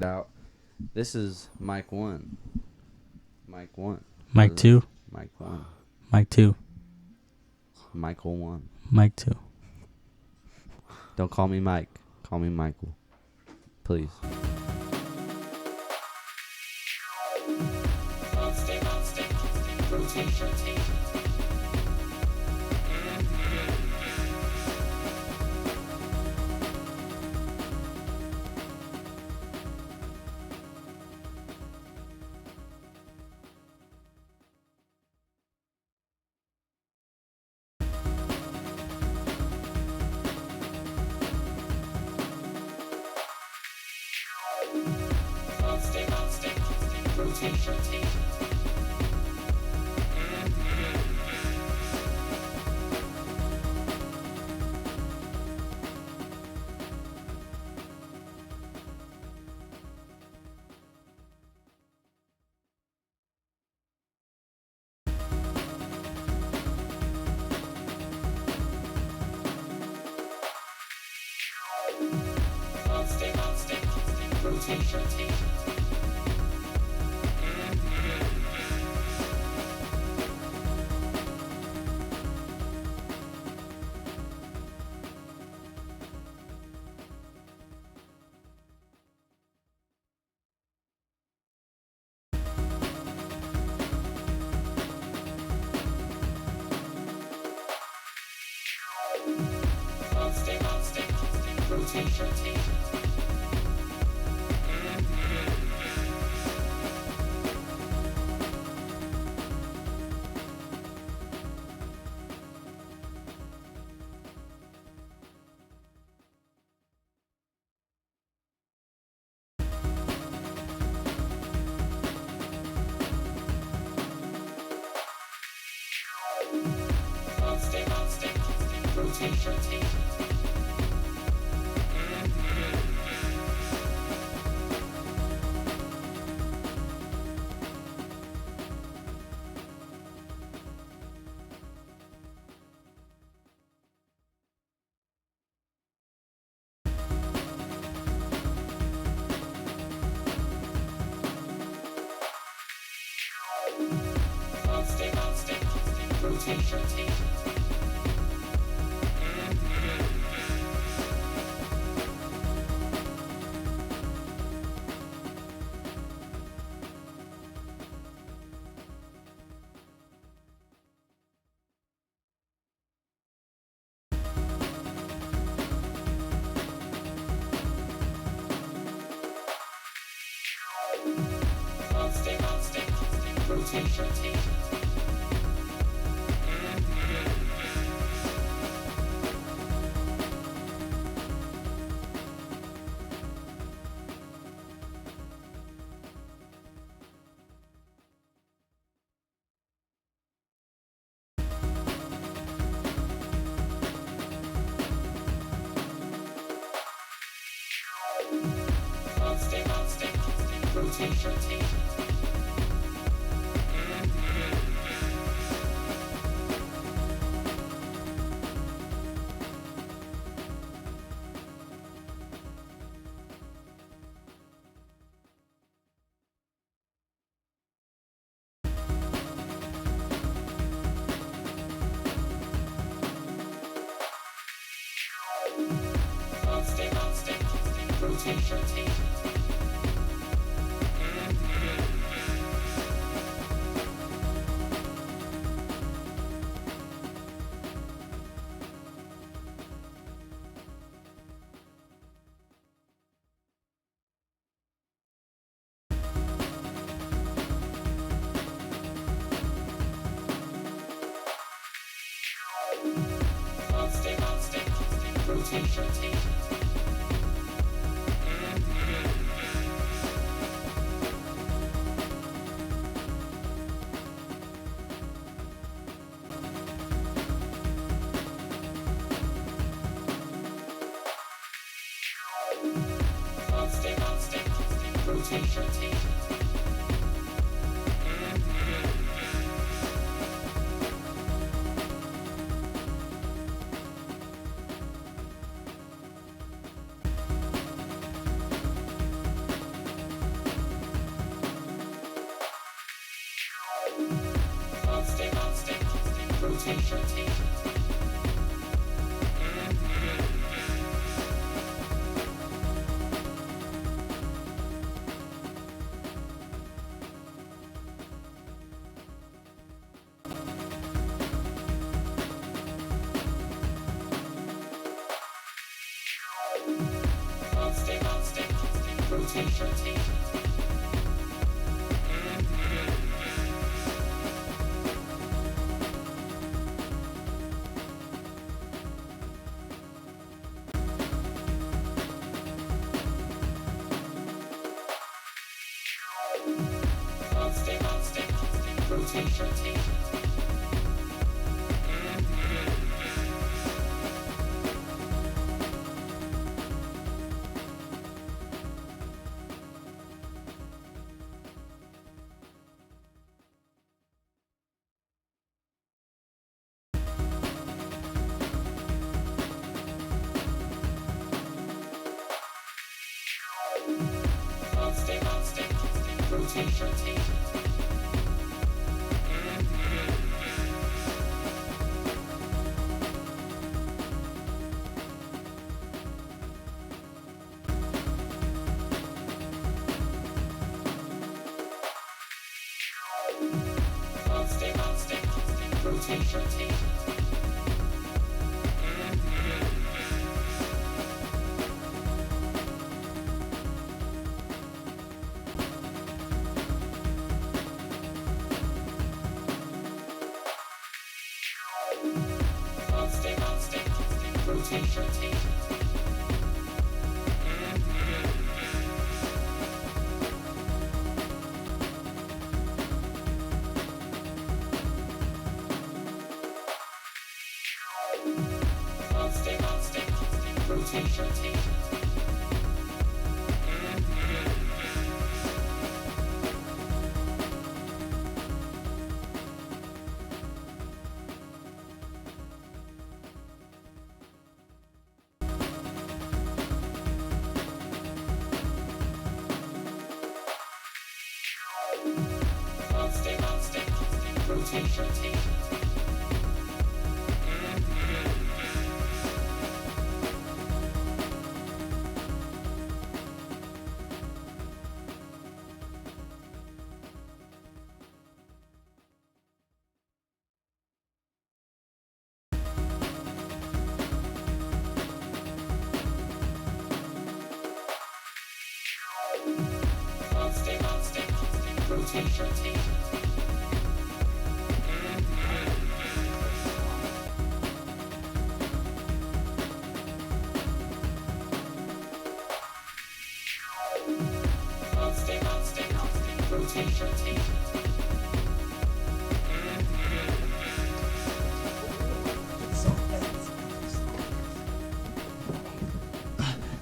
out. This is mic one. Mic one. Mic 2. Mic one. Mic 2. Michael one. Mic 2. Don't call me Mike. Call me Michael. Please.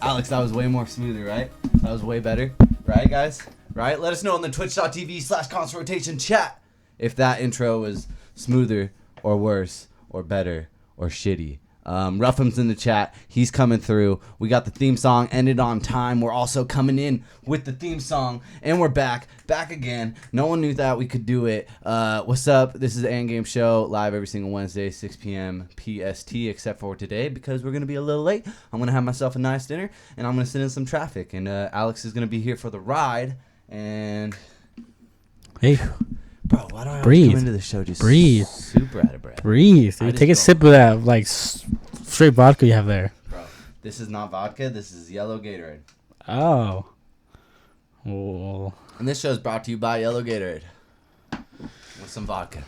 Alex, that was way more smoother, right? That was way better. Right, guys? Right? Let us know in the twitch.tv/constant chat if that intro was smoother or worse or better or shitty. Ruffham's in the chat. He's coming through. We got the theme song ended on time. We're also coming in with the theme song, and we're back again. No one knew that we could do it. What's up? This is the Endgame Show, live every single Wednesday, 6 p.m. PST, except for today because we're going to be a little late. I'm going to have myself a nice dinner, and I'm going to sit in some traffic, and Alex is going to be here for the ride, and... Hey. Bro, why do I breathe. Come into the show just breathe. super out of breath? Breathe. Dude. Take a sip of that, like, straight vodka you have there. Bro, this is not vodka. This is yellow Gatorade. Oh. Well. And this show is brought to you by yellow Gatorade with some vodka.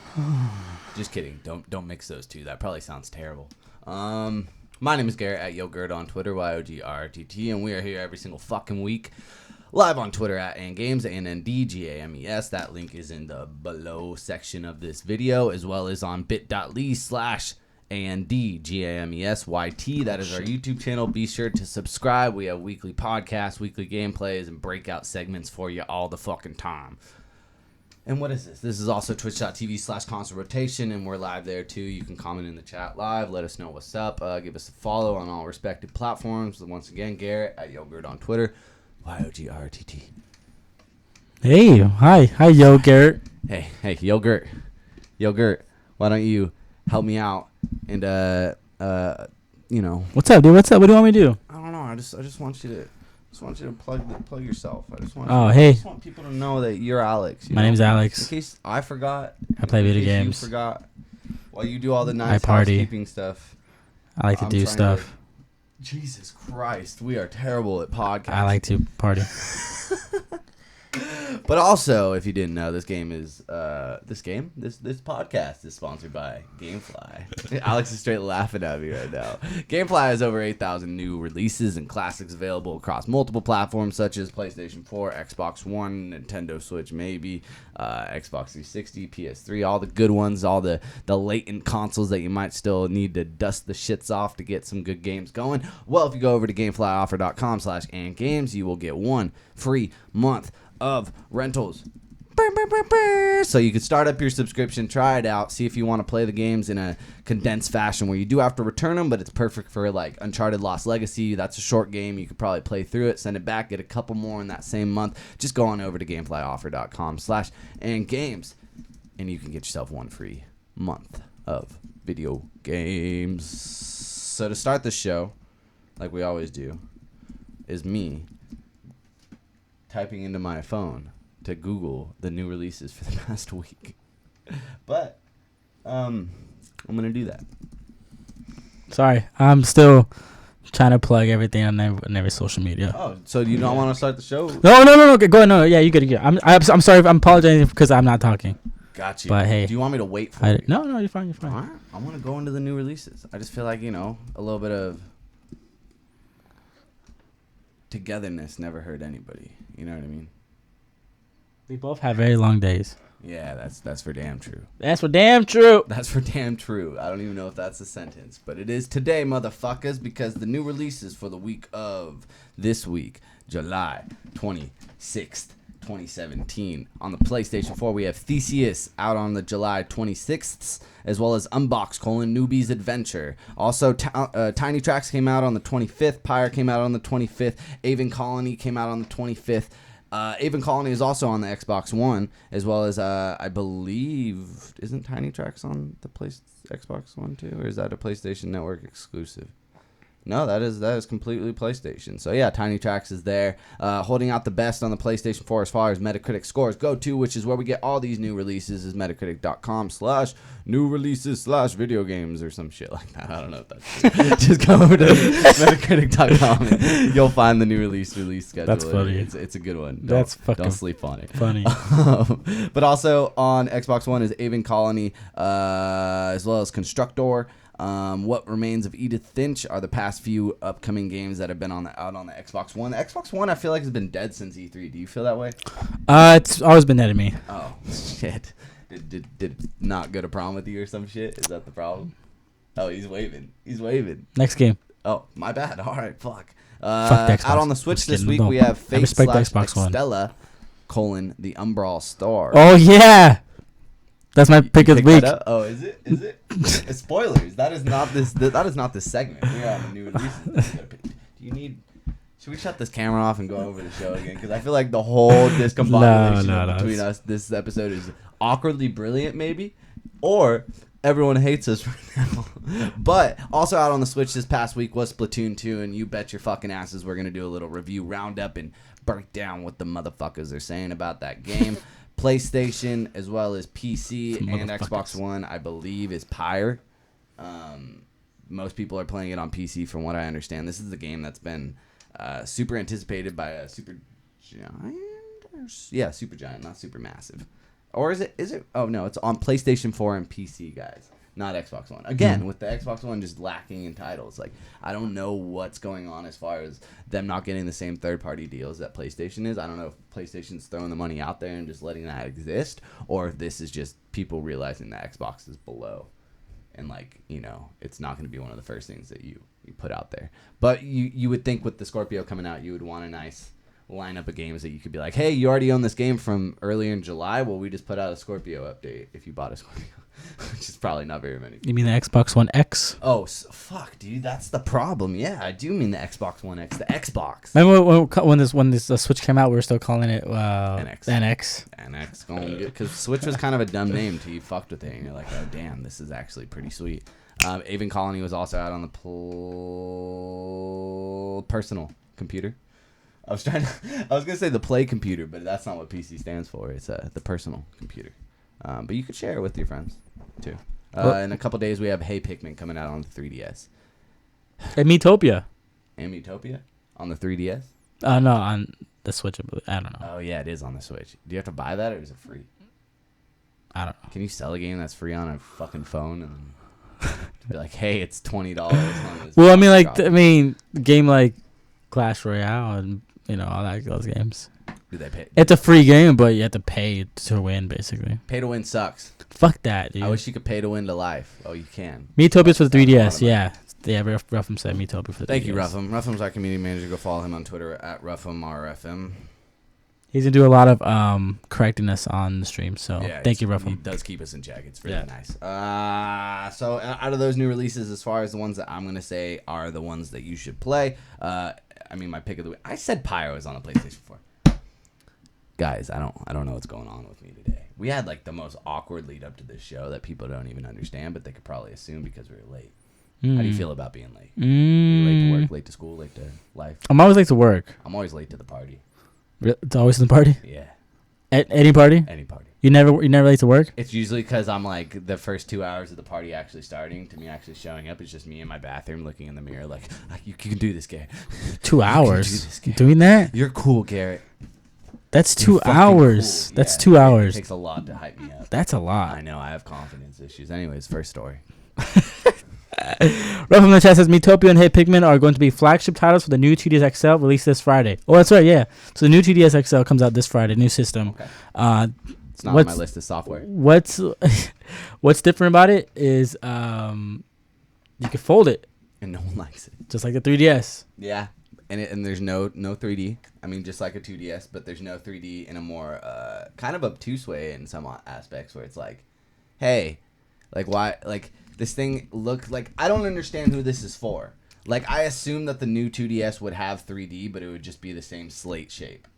Just kidding. Don't mix those two. That probably sounds terrible. My name is Garrett at YoGurt on Twitter, YOGRTT, and we are here every single fucking week. Live on Twitter at ANGames, ANNDGAMES. That link is in the below section of this video, as well as on bit.ly/ANDGAMESYT. That is our YouTube channel. Be sure to subscribe. We have weekly podcasts, weekly gameplays, and breakout segments for you all the fucking time. And what is this? This is also twitch.tv/constant rotation, and we're live there too. You can comment in the chat live. Let us know what's up. Give us a follow on all respective platforms. Once again, Garrett at YoGurt on Twitter. YOGRTT. Hey, hi, Yo Garrett. Hey, YoGurt. YoGurt, why don't you help me out and you know. What's up, dude? What's up? What do you want me to do? I don't know. I just want you to plug yourself. I just want. Oh, I hey. just want people to know that you're Alex. My name's Alex. In case I forgot. I play video games. You forgot. While you do all the nice I party. housekeeping stuff. I like to do stuff. Jesus Christ, we are terrible at podcasting. I like to party. But also, if you didn't know, this podcast is sponsored by GameFly. Alex is straight laughing at me right now. GameFly has over 8,000 new releases and classics available across multiple platforms such as PlayStation 4, Xbox One, Nintendo Switch, maybe Xbox 360, PS3, all the good ones, all the latent consoles that you might still need to dust the shits off to get some good games going. Well, if you go over to GameFlyOffer.com/andgames, you will get 1 free month of rentals. So you can start up your subscription, try it out, see if you want to play the games in a condensed fashion where you do have to return them, but it's perfect for like Uncharted Lost Legacy. That's a short game. You could probably play through it, send it back, get a couple more in that same month. Just go on over to GameFlyOffer.com/andgames and you can get yourself 1 free month of video games. So to start the show, like we always do, is me typing into my phone to Google the new releases for the past week. But I'm gonna do that. Sorry, I'm still trying to plug everything on every social media. Oh, so you don't want to start the show? No. Okay, go ahead. No, yeah, you good. I'm sorry. I'm apologizing because I'm not talking. Got you. But hey, do you want me to wait for you? No, you're fine. All right. I want to go into the new releases. I just feel like, a little bit of togetherness never hurt anybody. You know what I mean? We both have very long days. Yeah, that's for damn true. That's for damn true. That's for damn true. I don't even know if that's a sentence, but it is today, motherfuckers, because the new releases for the week of this week, July 26th, 2017. On the PlayStation 4, we have Theseus out on the July 26th, as well as Unbox: Newbie's Adventure. Also, Tiny Tracks came out on the 25th. Pyre came out on the 25th. Aven Colony came out on the 25th. Aven Colony is also on the Xbox One, as well as, I believe, isn't Tiny Tracks on the Xbox One too? Or is that a PlayStation Network exclusive? No, that is completely PlayStation. So yeah, Tiny Tracks is there, holding out the best on the PlayStation 4 as far as Metacritic scores go to, which is where we get all these new releases, is Metacritic.com/new releases/video games or some shit like that. I don't know if that's true. Just go over to Metacritic.com and you'll find the new release schedule. That's funny. It's a good one. Don't sleep on it. Funny. But also on Xbox One is Aven Colony, as well as Constructor. What Remains of Edith Finch are the past few upcoming games that have been out on the Xbox One. The Xbox One, I feel like, has been dead since E3. Do you feel that way? It's always been dead to me. Oh, shit. Did it not go to prom with you or some shit? Is that the problem? Oh, he's waving. Next game. Oh, my bad. All right, fuck. Fuck the Xbox. Out on the Switch this week, we have Fate / Extella, the Umbral Star. Oh, yeah. That's my pick of the week. Oh, is it? Spoilers. That is not this segment. We're on the new releases. Should we shut this camera off and go over the show again? Because I feel like the whole discombobulation between us this episode is awkwardly brilliant, maybe, or everyone hates us right now. But also out on the Switch this past week was Splatoon 2, and you bet your fucking asses we're gonna do a little review roundup and break down what the motherfuckers are saying about that game. PlayStation as well as PC and Xbox One, I believe, is Pyre. Most people are playing it on PC from what I understand. This is the game that's been super anticipated by a super giant. Yeah, super giant, not super massive. Or is it? Oh, no, it's on PlayStation 4 and PC, guys. Not Xbox One. Again, with the Xbox One just lacking in titles. Like, I don't know what's going on as far as them not getting the same third-party deals that PlayStation is. I don't know if PlayStation's throwing the money out there and just letting that exist, or if this is just people realizing that Xbox is below. And, like, it's not going to be one of the first things that you put out there. But you would think with the Scorpio coming out, you would want a nice lineup of games that you could be like, hey, you already own this game from earlier in July. Well, we just put out a Scorpio update if you bought a Scorpio, which is probably not very many. You mean the Xbox One X? Oh, fuck, dude. That's the problem. Yeah, I do mean the Xbox One X, the Xbox. Remember when this Switch came out, we were still calling it NX. NX. Because Switch was kind of a dumb name till you fucked with it, and you're like, oh, damn, this is actually pretty sweet. Aven Colony was also out on the personal computer. I was gonna say the play computer, but that's not what PC stands for. It's the personal computer. But you could share it with your friends too. In a couple days, we have Hey Pikmin coming out on the 3DS. And Metopia. And Metopia on the 3DS. No, on the Switch. I don't know. Oh yeah, it is on the Switch. Do you have to buy that or is it free? I don't know. Can you sell a game that's free on a fucking phone and be like, hey, it's $20? Well, I mean, game like Clash Royale and all those games. Do they pay? It's a free game, but you have to pay to win, basically. Pay to win sucks. Fuck that, dude. I wish you could pay to win to life. Oh, you can. Metopia's for the 3DS, yeah. Yeah, Ruffum said Metopia for the 3DS. Thank you, Ruffum. Ruffum's our community manager. Go follow him on Twitter at RuffumRFM. He's going to do a lot of correcting us on the stream, so yeah, thank you, Ruffum. He does keep us in check. It's really nice. So out of those new releases, as far as the ones that I'm going to say are the ones that you should play, my pick of the week. I said Pyre was on the PlayStation 4. Guys, I don't know what's going on with me today. We had like the most awkward lead up to this show that people don't even understand, but they could probably assume because we were late. How do you feel about being late? You late to work, late to school, late to life? I'm always late to work. I'm always late to the party. It's always in the party? Yeah. At any party? Any party. You never late to work? It's usually because I'm like the first 2 hours of the party actually starting to me actually showing up. It's just me in my bathroom looking in the mirror like, you can do this, Garrett. 2 hours? Doing that? You're cool, Garrett. That's 2 hours. Cool. That's 2 hours. It takes a lot to hype me up. That's a lot. I know. I have confidence issues. Anyways, first story. Ruff in the chat says Metopia and Hey Pikmin are going to be flagship titles for the new 2DS XL released this Friday. Oh, that's right, yeah. So the new 2DS XL comes out this Friday, new system. Okay. It's not on my list of software. What's different about it is you can fold it. And no one likes it. Just like the 3DS. Yeah. And there's no 3D. I mean, just like a 2DS, but there's no 3D in a more kind of obtuse way in some aspects where it's like, hey, like why, like this thing look like, I don't understand who this is for. Like I assume that the new 2DS would have 3D, but it would just be the same slate shape.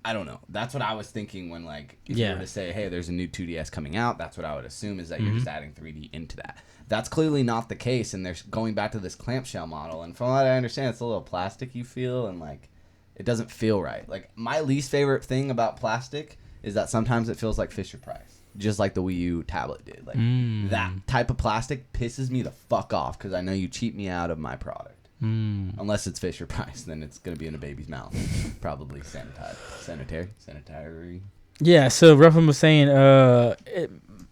I don't know. That's what I was thinking when like if you were to say, hey, there's a new 2DS coming out. That's what I would assume is that you're just adding 3D into that. That's clearly not the case, and they're going back to this clamshell model. And from what I understand, it's a little plasticky feel, and like it doesn't feel right. Like my least favorite thing about plastic is that sometimes it feels like Fisher Price, just like the Wii U tablet did. Like that type of plastic pisses me the fuck off because I know you cheat me out of my product. Unless it's Fisher Price, then it's gonna be in a baby's mouth, probably sanitary. Yeah. So Ruffin was saying,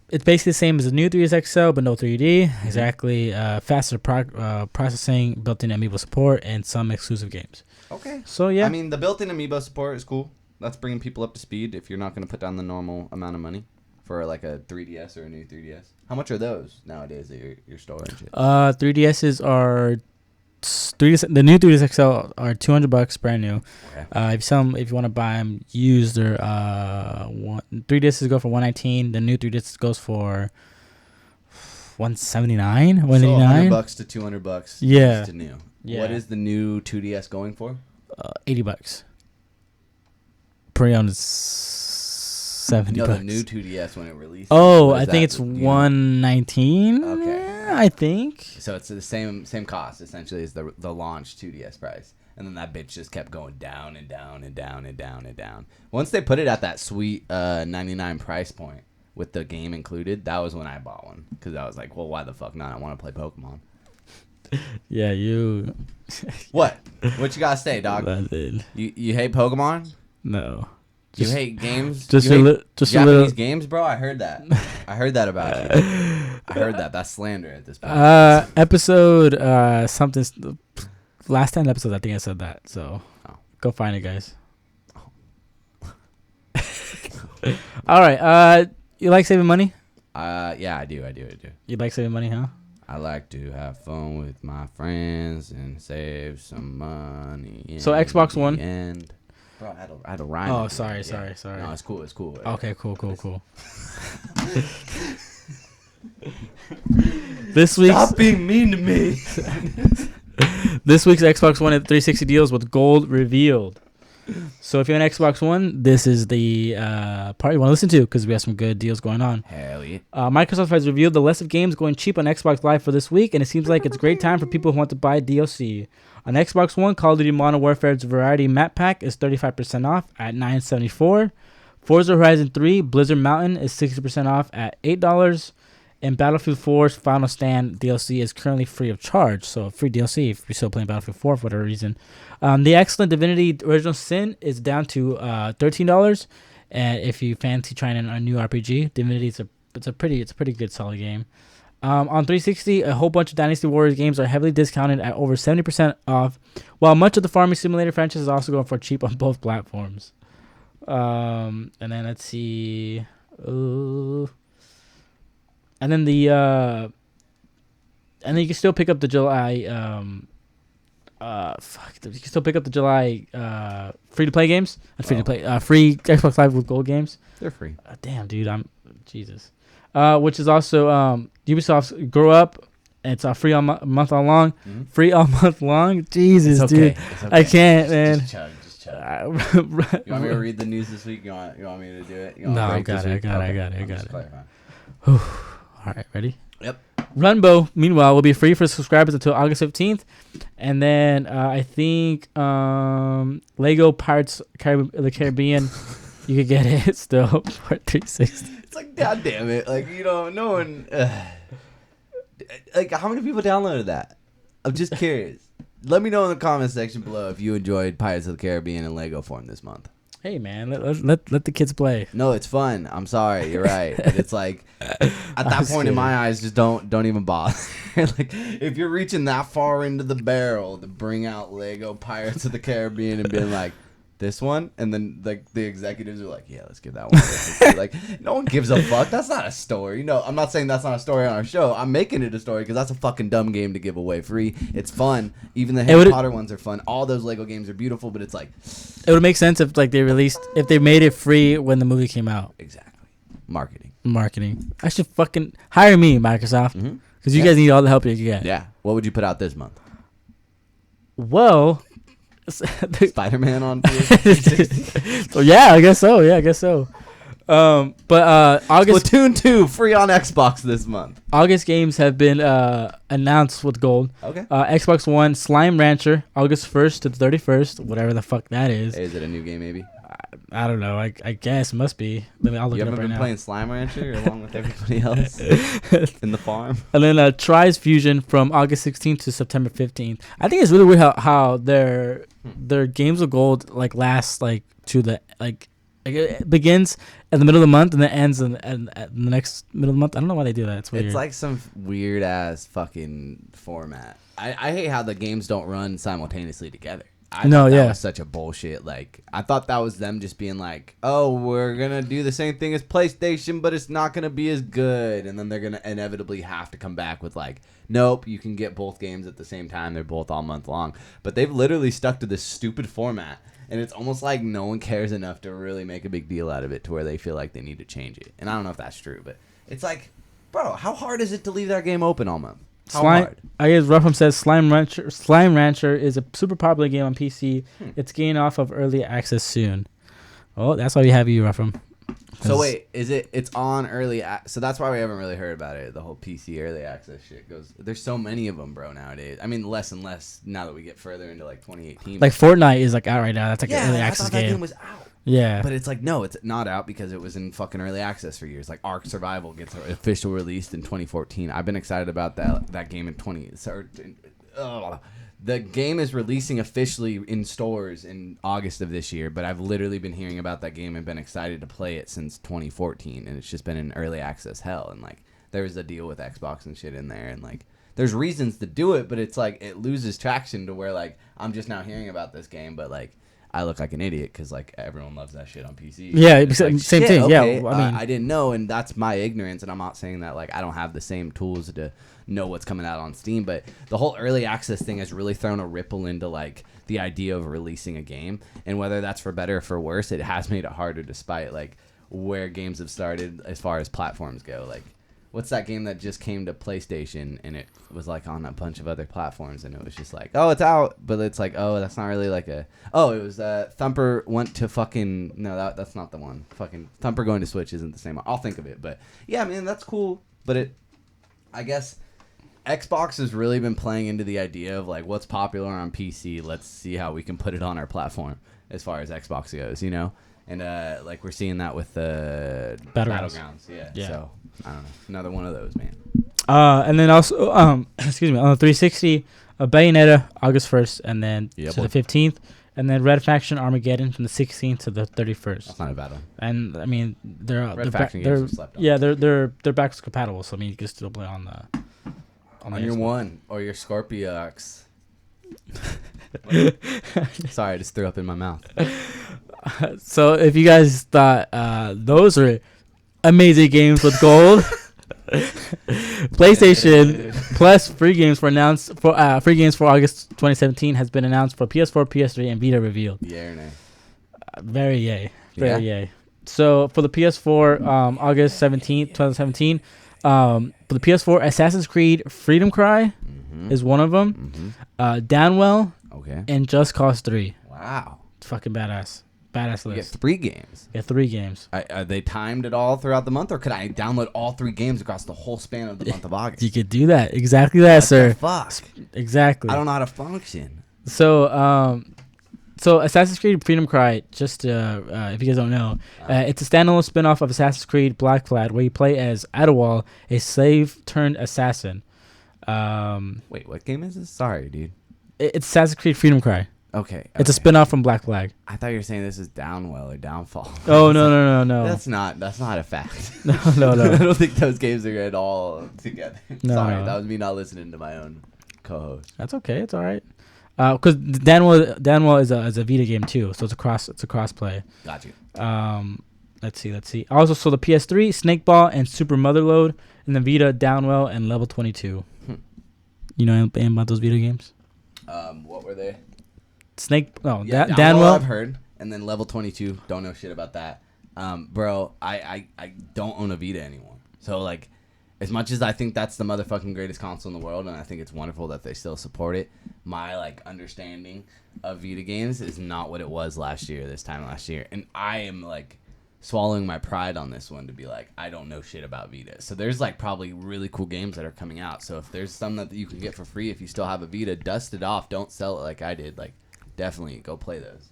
it's basically the same as the new 3DS XL, but no 3D. Exactly. Faster processing, built-in amiibo support, and some exclusive games. Okay. So yeah. I mean, the built-in amiibo support is cool. That's bringing people up to speed. If you're not gonna put down the normal amount of money for like a 3DS or a new 3DS, how much are those nowadays at your store and shit? 3DSs are. The new 3DS XL are $200 brand new. Okay. If you want to buy them used, or 3DSs go for $119. The new 3DS goes for $179, $189. So $100 to $200. Yeah. To new. Yeah. What is the new 2DS going for? $80. Pre-owned is $70. No, the new 2DS when it released. Oh, I think it's $119. Okay. I think. So it's the same cost essentially as the launch 2DS price, and then that bitch just kept going down and down and down and down and down. Once they put it at that sweet $99 price point with the game included, that was when I bought one because I was like, well, why the fuck not? I want to play Pokemon. Yeah, you. What you gotta say, dog? You hate Pokemon? No. You hate games? Just Japanese games, bro? I heard that. I heard that about you. I heard that. That's slander at this point. Episode something. Last 10 episodes, I think I said that. So go find it, guys. All right. You like saving money? Yeah, I do. You like saving money, huh? I like to have fun with my friends and save some money. So Xbox One. Bro, I had a rhyme. Oh, sorry. No, it's cool. It's cool. Okay, cool. This week's Stop being mean to me. This week's Xbox One at 360 deals with gold revealed. So if you're an Xbox One, this is the part you want to listen to because we have some good deals going on. Hell yeah. Microsoft has revealed the list of games going cheap on Xbox Live for this week, and it seems like it's a great time for people who want to buy DLC. On Xbox One, Call of Duty Modern Warfare's Variety Map Pack is 35% off at $9.74. Forza Horizon 3 Blizzard Mountain is 60% off at $8. And Battlefield 4's Final Stand DLC is currently free of charge. So free DLC if you're still playing Battlefield 4 for whatever reason. The excellent Divinity Original Sin is down to $13. And if you fancy trying a new RPG, Divinity it's a pretty good solid game. On 360, a whole bunch of Dynasty Warriors games are heavily discounted at over 70% off, while much of the Farming Simulator franchise is also going for cheap on both platforms. And then let's see. And then you can still pick up the July. You can still pick up the July free to play games. Free to play. Free Xbox Live with Gold games. They're free. Damn, dude, Jesus. Which is also Ubisoft's Grow Up. And it's free all month all long. Mm-hmm. Free all month long. Jesus, dude, I can't, man. Just chug. You want me to read the news this week? You want me to do it? No, I got it. All right, ready? Yep. Runbow, meanwhile, will be free for subscribers until August 15th. And then I think Lego Pirates of the Caribbean, you could get it still for 360. It's like, God damn it. Like, no one... like, how many people downloaded that? I'm just curious. Let me know in the comment section below if you enjoyed Pirates of the Caribbean in Lego form this month. Hey, man, let the kids play. No, it's fun. I'm sorry. You're right. But it's like, at that point in my eyes, just don't even bother. Like, if you're reaching that far into the barrel to bring out Lego Pirates of the Caribbean and being like, this one? And then, like, the executives are like, yeah, let's give that one. Like, no one gives a fuck. That's not a story. No, I'm not saying that's not a story on our show. I'm making it a story because that's a fucking dumb game to give away free. It's fun. Even the Harry Potter ones are fun. All those Lego games are beautiful, but it's like... It would make sense if, like, if they made it free when the movie came out. Exactly. Marketing. I should fucking hire me, Microsoft. Because you guys need all the help you can get. Yeah. What would you put out this month? Well... Spider-Man on PS360. So yeah, I guess so. But August Splatoon 2 free on Xbox this month. August games have been announced with gold. Okay. Xbox One Slime Rancher, August 1st to the 31st, whatever the fuck that is. Hey, is it a new game maybe? I don't know. I guess it must be. I'll look it up right now. You haven't been playing Slime Rancher along with everybody else in the farm? And then Tries Fusion from August 16th to September 15th. I think it's really weird how their games of gold like lasts like to the like it begins at the middle of the month and then ends at the next middle of the month. I don't know why they do that. It's weird. It's like some weird ass fucking format. I hate how the games don't run simultaneously together. That was such a bullshit. Like, I thought that was them just being like, oh, we're going to do the same thing as PlayStation, but it's not going to be as good. And then they're going to inevitably have to come back with like, nope, you can get both games at the same time. They're both all month long. But they've literally stuck to this stupid format. And it's almost like no one cares enough to really make a big deal out of it to where they feel like they need to change it. And I don't know if that's true, but it's like, bro, how hard is it to leave that game open all month? How hard? I guess Ruffum says Slime Rancher is a super popular game on PC. It's getting off of early access soon. Oh, that's why we have you, Ruffum. So wait, it's on early so that's why we haven't really heard about it. The whole PC early access shit goes. There's so many of them, bro, nowadays. I mean, less and less now that we get further into like 2018. Like Fortnite is like out right now. That's like an early access game. That game was out. Yeah. But it's like, no, it's not out because it was in fucking early access for years. Like Ark Survival gets official released in 2014. I've been excited about that game in the game is releasing officially in stores in August of this year, but I've literally been hearing about that game and been excited to play it since 2014, and it's just been in early access hell. And like, there's a deal with Xbox and shit in there, and like, there's reasons to do it, but it's like it loses traction to where like I'm just now hearing about this game, but like I look like an idiot because like everyone loves that shit on PC. Yeah, like, same thing. Okay, Yeah, I mean, I didn't know, and that's my ignorance. And I'm not saying that like I don't have the same tools to know what's coming out on Steam, but the whole early access thing has really thrown a ripple into like the idea of releasing a game, and whether that's for better or for worse, it has made it harder despite like where games have started as far as platforms go. Like, what's that game that just came to PlayStation and it was like on a bunch of other platforms, and it was just like, oh, it's out, but it's like, oh, that's not really like a, oh, it was Thumper went to fucking, no, that's not the one. Fucking Thumper going to Switch isn't the same one. I'll think of it, but yeah, man, that's cool. But I guess Xbox has really been playing into the idea of like what's popular on PC. Let's see how we can put it on our platform as far as Xbox goes, you know? And like we're seeing that with the Battlegrounds. Yeah. So I don't know. Another one of those, man. And then also, excuse me, on the 360, Bayonetta August 1st, and then to the 15th, and then Red Faction Armageddon from the 16th to the 31st. That's not a bad one. And I mean, they're slept on. Yeah, they're backwards compatible, so I mean, you can still play on the on your One or your Scorpiox. Sorry, I just threw up in my mouth. So if you guys thought those are amazing games with gold, PlayStation Plus free games for August 2017 has been announced for PS4, PS3, and Vita revealed. Yeah or nay? Very yay. So for the PS4, August 17th, 2017, for the PS4, Assassin's Creed Freedom Cry is one of them. Downwell, and Just Cause 3. Wow, it's fucking badass. Badass list. You get 3 games. Yeah, 3 games. Are they timed at all throughout the month, or could I download all 3 games across the whole span of the month of August? You could do that. Exactly that, sir. Fuck. Exactly. I don't know how to function. So, Assassin's Creed Freedom Cry, just if you guys don't know, it's a standalone spin-off of Assassin's Creed Black Flag, where you play as Adewale, a slave-turned-assassin. Wait, what game is this? Sorry, dude. It's Assassin's Creed Freedom Cry. Okay. It's a spin-off from Black Flag. I thought you were saying this is Downwell or Downfall. Oh, no. That's not a fact. No. I don't think those games are at all together. No. Sorry, that was me not listening to my own co-host. That's okay. It's all right. Because Downwell is a Vita game too, so it's a cross play. Got you. Let's see. Also, so the PS3, Snakeball and Super Motherload, and the Vita, Downwell and Level 22. You know anything about those Vita games? What were they? Downwell I've heard, and then Level 22. Don't know shit about that. Bro, I don't own a Vita anymore. So like, as much as I think that's the motherfucking greatest console in the world, and I think it's wonderful that they still support it, my like understanding of Vita games is not what it was this time last year, and I am like swallowing my pride on this one to be like, I don't know shit about Vita. So there's like probably really cool games that are coming out. So if there's some that you can get for free if you still have a Vita, dust it off. Don't sell it like I did. Like, definitely go play those.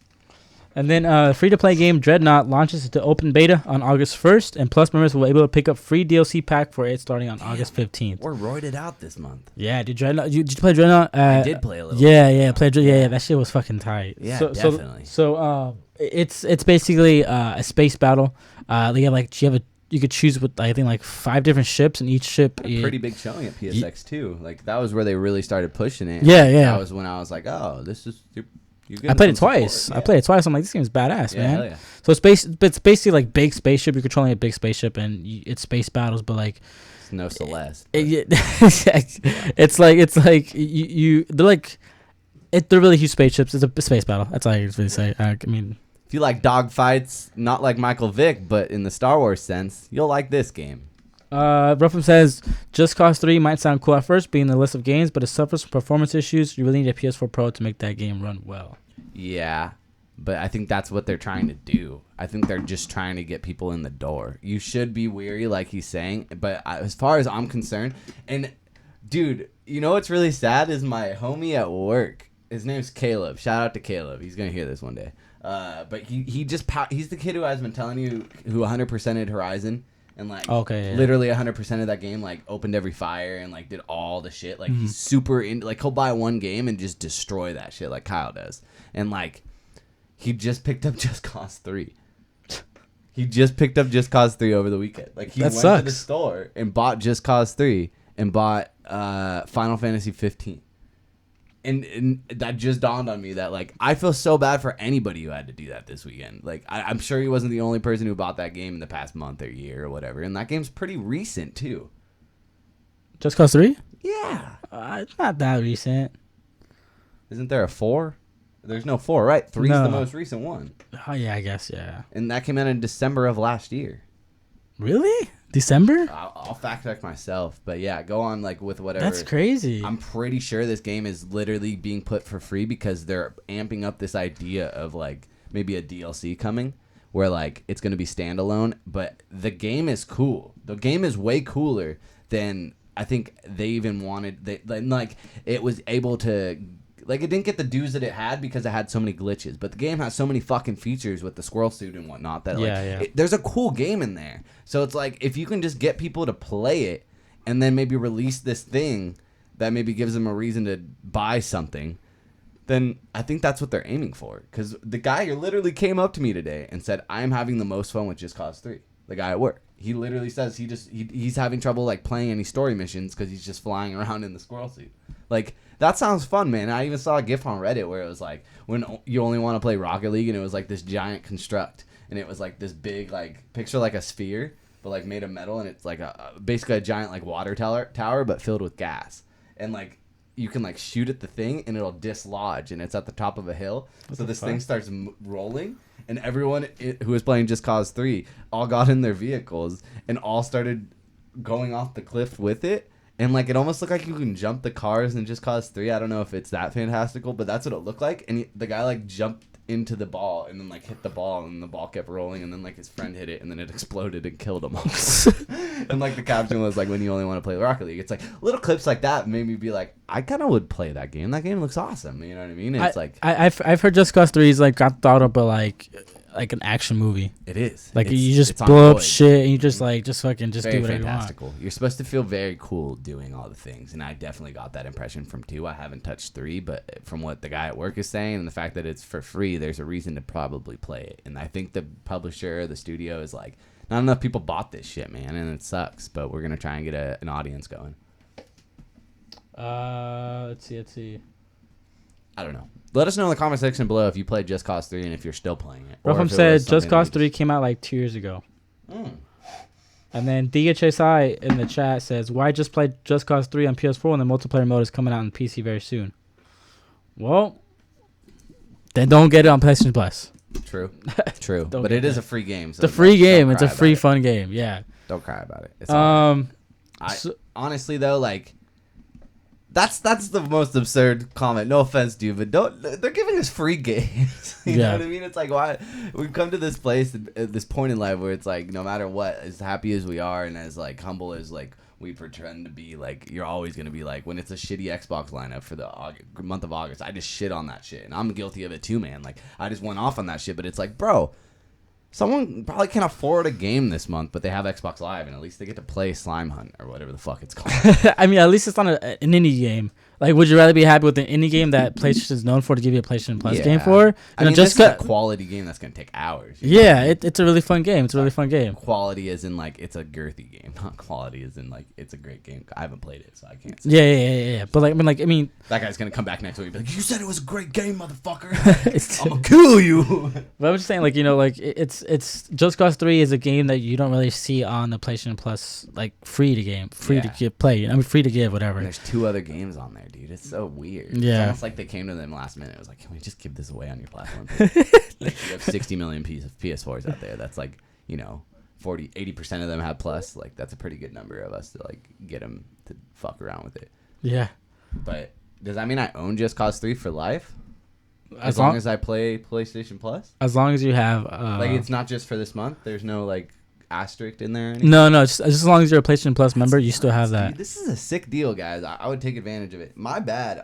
And then free-to-play game Dreadnought launches into open beta on August 1st, and Plus members will be able to pick up free DLC pack for it starting on August 15th. We're roided out this month. Yeah, dude, Dreadnought. Did you play Dreadnought? I did play a little. Yeah, that shit was fucking tight. Yeah, definitely. So it's basically a space battle. You could choose with I think like 5 different ships, and each ship is pretty big showing at PSX too. Like that was where they really started pushing it. Yeah. That was when I was like, oh, this is. I played it twice. Yeah. I'm like, this game is badass, man. Hell yeah. So it's basically like big spaceship. You're controlling a big spaceship, and it's space battles, but like it's no Celeste. It's like you they're like they're really huge spaceships. It's a space battle. That's all I can really say. I mean, if you like dogfights, not like Michael Vick, but in the Star Wars sense, you'll like this game. Ruffin says, Just Cause 3 might sound cool at first, being in the list of games, but it suffers from performance issues. You really need a PS4 Pro to make that game run well. Yeah, but I think that's what they're trying to do. I think they're just trying to get people in the door. You should be weary, like he's saying, but as far as I'm concerned, and dude, you know what's really sad is my homie at work. His name's Caleb. Shout out to Caleb. He's gonna hear this one day. But he's the kid who I've been telling you who 100%ed Horizon. And like literally 100% of that game, like opened every fire and like did all the shit. Like he's super into, like he'll buy one game and just destroy that shit like Kyle does. And like he just picked up Just Cause 3. He just picked up Just Cause 3 over the weekend. Like he went to the store and bought Just Cause 3 and bought Final Fantasy 15. And that just dawned on me that, like, I feel so bad for anybody who had to do that this weekend. Like, I'm sure he wasn't the only person who bought that game in the past month or year or whatever. And that game's pretty recent, too. Just Cause 3? Yeah. It's not that recent. Isn't there a 4? There's no 4, right? 3's No. the most recent one. Oh yeah, I guess yeah. And that came out in December of last year. Really? December? I'll fact check myself, but yeah, go on like with whatever. That's crazy. I'm pretty sure this game is literally being put for free because they're amping up this idea of like maybe a DLC coming where like it's going to be standalone, but the game is cool. The game is way cooler than I think they even wanted. Like it was able to, like, it didn't get the dues that it had because it had so many glitches, but the game has so many fucking features with the squirrel suit and whatnot that there's a cool game in there. So it's like if you can just get people to play it and then maybe release this thing that maybe gives them a reason to buy something, then I think that's what they're aiming for. Because the guy literally came up to me today and said, I'm having the most fun with Just Cause 3. The guy at work. He literally says he's having trouble like playing any story missions because he's just flying around in the squirrel suit. Like, that sounds fun, man. I even saw a GIF on Reddit where it was like when you only want to play Rocket League, and it was like this giant construct, and it was like this big, like, picture like a sphere but like made of metal, and it's like basically a giant like water tower but filled with gas, and like you can like shoot at the thing and it'll dislodge, and it's at the top of a hill. So this thing starts rolling, and everyone who was playing Just Cause 3 all got in their vehicles and all started going off the cliff with it. And like it almost looked like you can jump the cars in Just Cause 3. I don't know if it's that fantastical, but that's what it looked like. And the guy like jumped into the ball and then like hit the ball, and the ball kept rolling, and then like his friend hit it, and then it exploded and killed him all. And like the caption was like, when you only want to play Rocket League. It's like little clips like that made me be like, I kind of would play that game. That game looks awesome. You know what I mean? And it's like I've heard Just Cause 3 is like got thought of like an action movie. It is. Like you just blow up shit and you just do whatever fantastical. you want. You're supposed to feel very cool doing all the things, and I definitely got that impression from 2. I haven't touched 3, but from what the guy at work is saying and the fact that it's for free, there's a reason to probably play it. And I think the publisher, the studio, is like, not enough people bought this shit, man, and it sucks. But we're gonna try and get an audience going. Let's see. I don't know. Let us know in the comment section below if you played Just Cause 3 and if you're still playing it. Rougham said Just Cause 3 came out like 2 years ago. And then DHSI in the chat says, why just play Just Cause 3 on PS4 when the multiplayer mode is coming out on PC very soon? Well, then don't get it on PlayStation Plus. True. But it is a free game. So it's a free game. It's a free fun game. Yeah. Don't cry about it. It's honestly though, like, that's the most absurd comment. No offense, dude, but they're giving us free games. You know what I mean? It's like, why we come to this place at this point in life where it's like, no matter what, as happy as we are and as like humble as like we pretend to be, like, you're always gonna be like, when it's a shitty Xbox lineup for the month of August, I just shit on that shit, and I'm guilty of it too, man. Like, I just went off on that shit, but it's like, bro, someone probably can't afford a game this month, but they have Xbox Live, and at least they get to play Slime Hunt or whatever the fuck it's called. I mean, at least it's not an indie game. Like, would you rather be happy with an indie game that PlayStation is known for to give you a PlayStation Plus game for? I mean, this is a quality game that's going to take hours. Yeah, it's a really fun game. It's a really fun game. Quality is in, like, it's a girthy game. Not quality is in, like, it's a great game. I haven't played it, so I can't say. Yeah. But, I mean... That guy's going to come back next week and be like, you said it was a great game, motherfucker. I'm going to kill you. But I'm just saying, like, you know, like, it's Just Cause 3 is a game that you don't really see on the PlayStation Plus, like, free to play. I mean, free to give, whatever. And there's 2 other games on there, dude. It's so weird. Yeah. It's almost like they came to them last minute. It was like, can we just give this away on your platform? Like, you have 60 million PS4s out there. That's like, you know, 80% of them have Plus. Like, that's a pretty good number of us to, like, get them to fuck around with it. Yeah. But does that mean I own Just Cause 3 for life? As long as I play PlayStation Plus? As long as you have... like, it's not just for this month? There's no, like, asterisk in there or anything? No, just as long as you're a PlayStation Plus member, you still have that. Dude, this is a sick deal, guys. I would take advantage of it. My bad.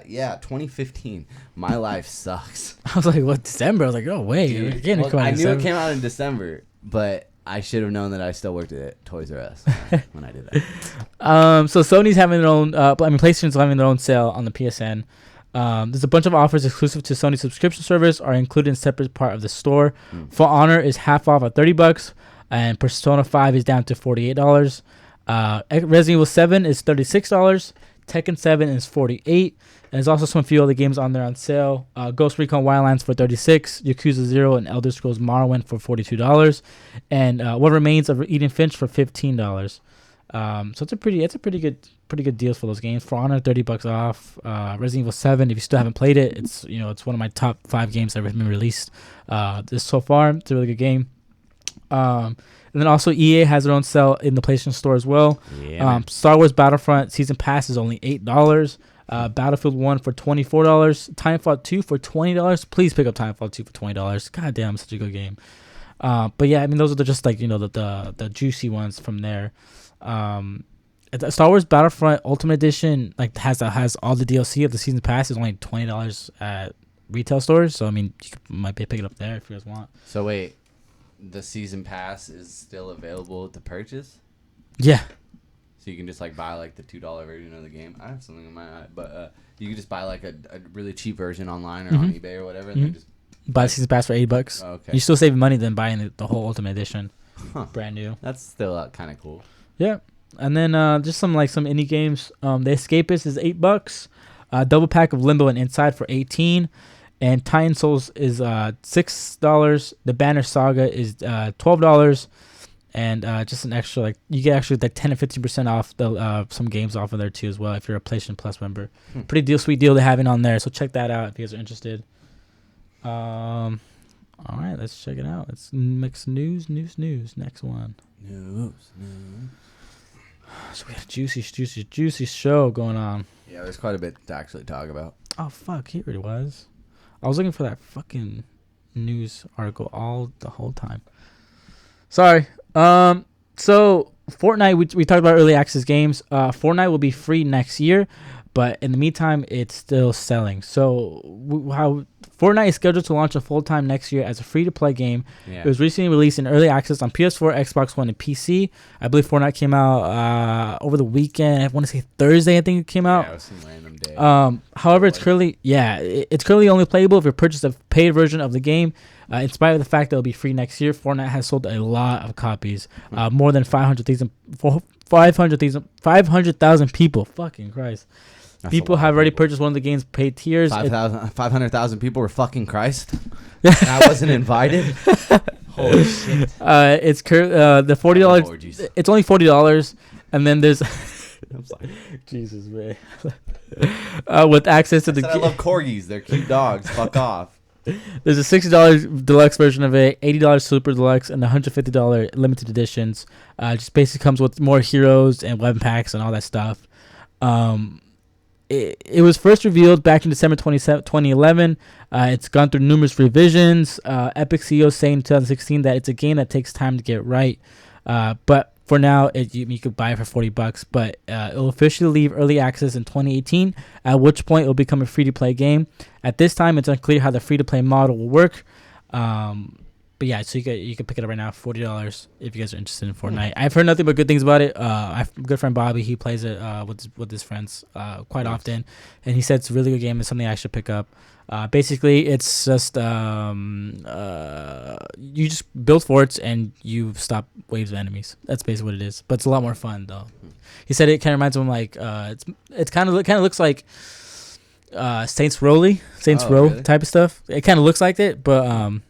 2015. My life sucks. I was like, what, December? I was like, oh, wait. Dude, I knew it came out in December, but I should have known that I still worked at Toys R Us when I did that. So Sony's having their own, PlayStation's having their own sale on the PSN. There's a bunch of offers exclusive to Sony subscription service are included in separate part of the store. For Honor is half off at $30, and Persona 5 is down to $48. Resident Evil 7 is $36. Tekken 7 is $48. And there's also some few other games on there on sale. Ghost Recon Wildlands for $36. Yakuza 0 and Elder Scrolls Morrowind for $42. And What Remains of Eden Finch for $15. So it's a pretty good deal for those games. For Honor, $30 off. Resident Evil 7, if you still haven't played it, it's one of my top 5 games that have been released this so far. It's a really good game. And then also EA has their own sale in the PlayStation Store as well. Yeah, Star Wars Battlefront Season Pass is only $8. Battlefield 1 for $24. Titanfall 2 for $20. Please pick up Titanfall 2 for $20. God damn, such a good game. But yeah, I mean, those are just like, the juicy ones from there. Star Wars Battlefront Ultimate Edition has all the DLC of the season pass. Is only $20 at retail stores. So I mean, might be picking it up there if you guys want. So wait, the season pass is still available to purchase? Yeah. So you can just buy the $2 version of the game. I have something in my eye, but you can just buy a really cheap version online or on eBay or whatever, and then just buy the season pass for $8. Okay. You still saving money than buying the whole Ultimate Edition, brand new. That's still kind of cool. Yeah, and then just some indie games. The Escapist is $8. Double pack of Limbo and Inside for $18, and Titan Souls is $6. The Banner Saga is $12. And just an extra, you get actually 10 to 15% off the some games off of there too as well if you're a PlayStation Plus member. Pretty sweet deal they're having on there. So check that out if you guys are interested. All right, let's check it out. Let's mix news. Next one. News. So we have juicy show going on. Yeah, there's quite a bit to actually talk about. Oh fuck, here it was. I was looking for that fucking news article the whole time. Sorry. So Fortnite, we talked about early access games. Fortnite will be free next year, but in the meantime, it's still selling. So how Fortnite is scheduled to launch a full-time next year as a free-to-play game. Yeah. It was recently released in early access on PS4, Xbox One, and PC. I believe Fortnite came out over the weekend. I want to say Thursday, I think it came out. Yeah, it was some random day. However, it's currently only playable if you purchase a paid version of the game. In spite of the fact that it'll be free next year, Fortnite has sold a lot of copies. More than 500,000 people. Fucking Christ. That's people have already purchased one of the game's paid tiers. 500,000 people were fucking Christ. I wasn't invited. Holy shit. It's the $40. It's only $40, and then there's. I'm sorry. Jesus, man. With access to I love corgis. They're cute dogs. Fuck off. There's a $60 deluxe version of it, $80 super deluxe, and $150 limited editions. Just basically comes with more heroes and weapon packs and all that stuff. It was first revealed back in December 2011. It's gone through numerous revisions. Epic CEO saying in 2016 that it's a game that takes time to get right. But for now, you could buy it for $40. But it'll officially leave early access in 2018, at which point it'll become a free-to-play game. At this time, it's unclear how the free-to-play model will work. But yeah, so you can pick it up right now, $40 if you guys are interested in Fortnite. I've heard nothing but good things about it. My good friend Bobby, he plays it with his friends quite often, and he said it's a really good game. It's something I should pick up. Basically, it's just you just build forts and you stop waves of enemies. That's basically what it is. But it's a lot more fun though. He said it kind of reminds him it's kind of looks like Saints Row really? Type of stuff. It kind of looks like it, but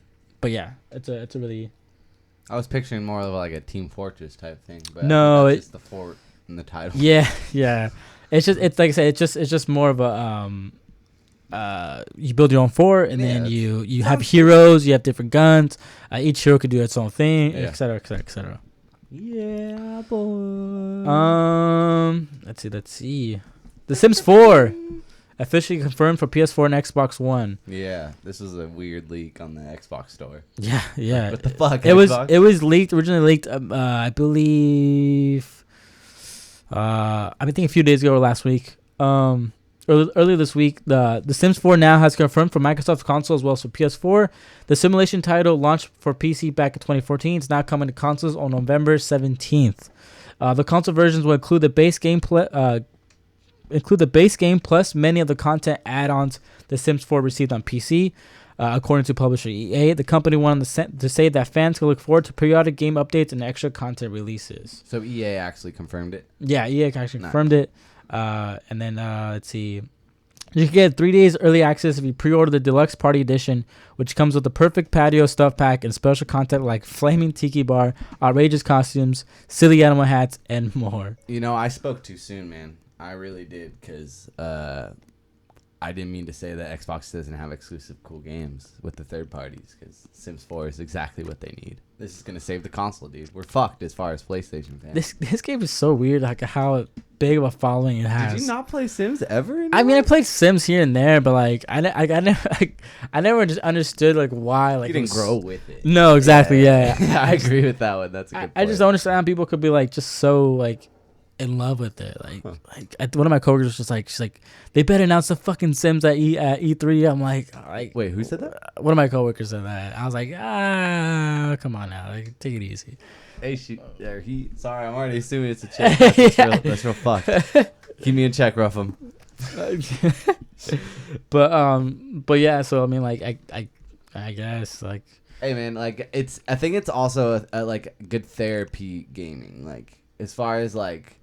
yeah, it's a really. I was picturing more of a Team Fortress type thing, but no, it's just the fort in the title. Yeah. It's like I said, it's just more of a you build your own fort, and then you have heroes, you have different guns. Each hero could do its own thing, etc. Yeah, boy. Let's see. The Sims 4. Officially confirmed for PS4 and Xbox One. Yeah, this was a weird leak on the Xbox store. Yeah. What the fuck? It was originally leaked. I believe. I've been thinking a few days ago or last week. Earlier this week, the Sims 4 now has confirmed for Microsoft console as well as for PS4. The simulation title launched for PC back in 2014. It's now coming to consoles on November 17th. The console versions will include the base game. Include the base game plus many of the content add-ons The Sims 4 received on PC. According to publisher EA, the company wanted to say that fans can look forward to periodic game updates and extra content releases. So EA actually confirmed it? Yeah, EA actually confirmed it. And then let's see. You can get 3 days early access if you pre-order the deluxe party edition, which comes with the perfect patio stuff pack and special content like flaming tiki bar, outrageous costumes, silly animal hats, and more. You know, I spoke too soon, man. I really did, because I didn't mean to say that Xbox doesn't have exclusive cool games with the third parties, because Sims 4 is exactly what they need. This is going to save the console, dude. We're fucked as far as PlayStation fans. This game is so weird, like how big of a following it has. Did you not play Sims ever? I mean, I played Sims here and there, but like I never just understood like why like you didn't grow with it. No, exactly. Yeah. I agree with that one. That's a good point. I just don't understand how people could be like just so like in love with it. Like one of my coworkers was just like, she's like, they better announce the fucking Sims at E3. I'm like, wait, who said that? One of my coworkers said that. I was like, come on now, like take it easy. Hey, sorry, I'm already assuming it's a check. That's real fucked. Keep me in check, Ruffum. But yeah, so I mean, like, I guess, like, hey man, like I think it's also a like good therapy gaming. Like as far as like,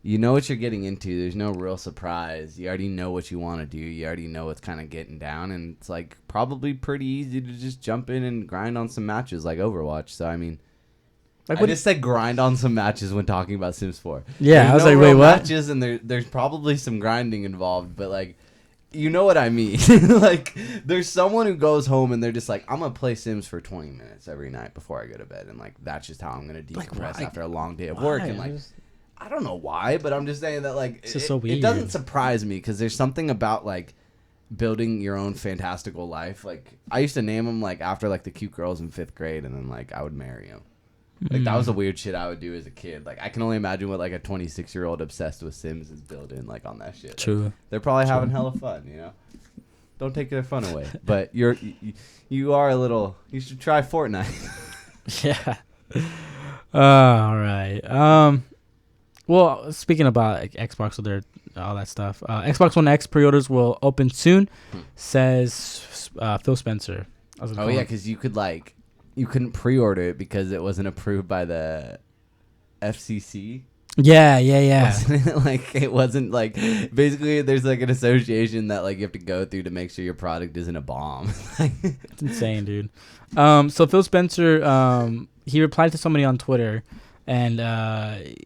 you know what you're getting into. There's no real surprise. You already know what you want to do. You already know what's kind of getting down, and it's like probably pretty easy to just jump in and grind on some matches like Overwatch. So I mean. Like I just said grind on some matches when talking about Sims 4. Yeah, there's I was no like, real wait, what? Matches, and there's probably some grinding involved, but like, you know what I mean. Like, there's someone who goes home and they're just like, I'm gonna play Sims for 20 minutes every night before I go to bed, and like that's just how I'm gonna decompress after a long day of work. And like, I don't know why, but I'm just saying that like it's just so weird. It doesn't surprise me because there's something about like building your own fantastical life. Like I used to name them like after like the cute girls in 5th grade, and then like I would marry them. Like that was the weird shit I would do as a kid. Like I can only imagine what like a 26-year-old obsessed with Sims is building like on that shit. True. Like, they're probably having hella fun, you know. Don't take their fun away. But you are a little. You should try Fortnite. Yeah. All right. Well, speaking about like, Xbox with their all that stuff, Xbox One X pre-orders will open soon. Says Phil Spencer. Oh yeah, because you could like. You couldn't pre-order it because it wasn't approved by the FCC. Yeah. Wasn't it? Like it wasn't like basically there's like an association that like you have to go through to make sure your product isn't a bomb. It's insane, dude. So Phil Spencer, he replied to somebody on Twitter, and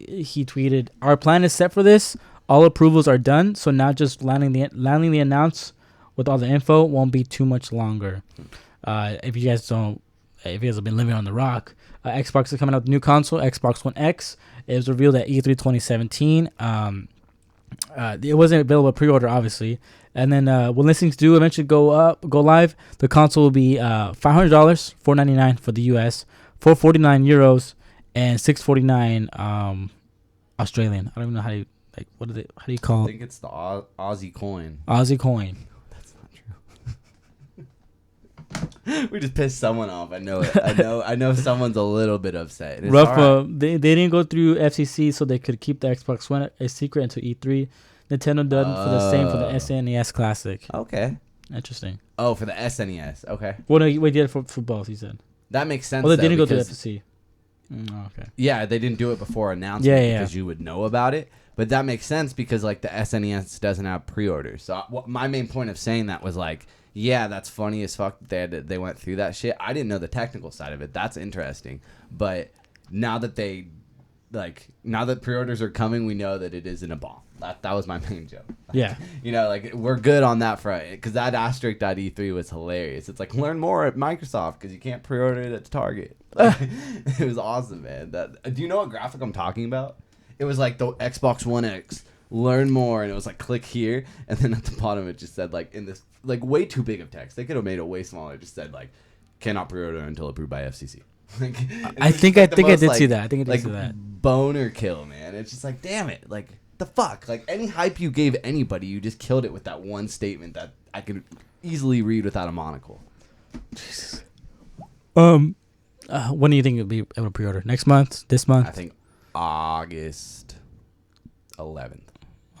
he tweeted, "Our plan is set for this. All approvals are done. So now just landing the announce with all the info won't be too much longer." If you guys have been living on the rock, Xbox is coming out with a new console, Xbox One X. It was revealed at E3 2017. It wasn't available pre-order, obviously. And then when listings do eventually go live, the console will be $500, $499 for the US, €449, and $649 Australian. I don't even know how you how do you call it? I think it's the Aussie coin. Aussie coin. We just pissed someone off. I know it. I know someone's a little bit upset. Rough. Right. They didn't go through FCC, so they could keep the Xbox One a secret until E3. Nintendo done for the same for the SNES Classic. Okay. Interesting. Oh, for the SNES. Okay. Well, no, we did it for both. He said that makes sense. Well, they didn't go through FCC. Okay. Yeah, they didn't do it before announcement because you would know about it. But that makes sense because like the SNES doesn't have pre-orders. So my main point of saying that was like. Yeah, that's funny as fuck that they went through that shit. I didn't know the technical side of it. That's interesting. But now that pre-orders are coming, we know that it isn't a bomb. That was my main joke. Yeah. You know, like we're good on that front because that asterisk.e3 was hilarious. It's like learn more at Microsoft because you can't pre-order it at Target. Like, it was awesome, man. Do you know what graphic I'm talking about? It was like the Xbox One X. Learn more, and it was like click here, and then at the bottom it just said like in this like way too big of text. They could have made it way smaller. It just said like cannot pre-order until approved by FCC. Like, I think I did see that. I think I did see that. Boner kill, man. It's just like damn it, like the fuck. Like any hype you gave anybody, you just killed it with that one statement that I could easily read without a monocle. Jesus. When do you think it'll be able to pre-order? Next month? This month? I think August 11th.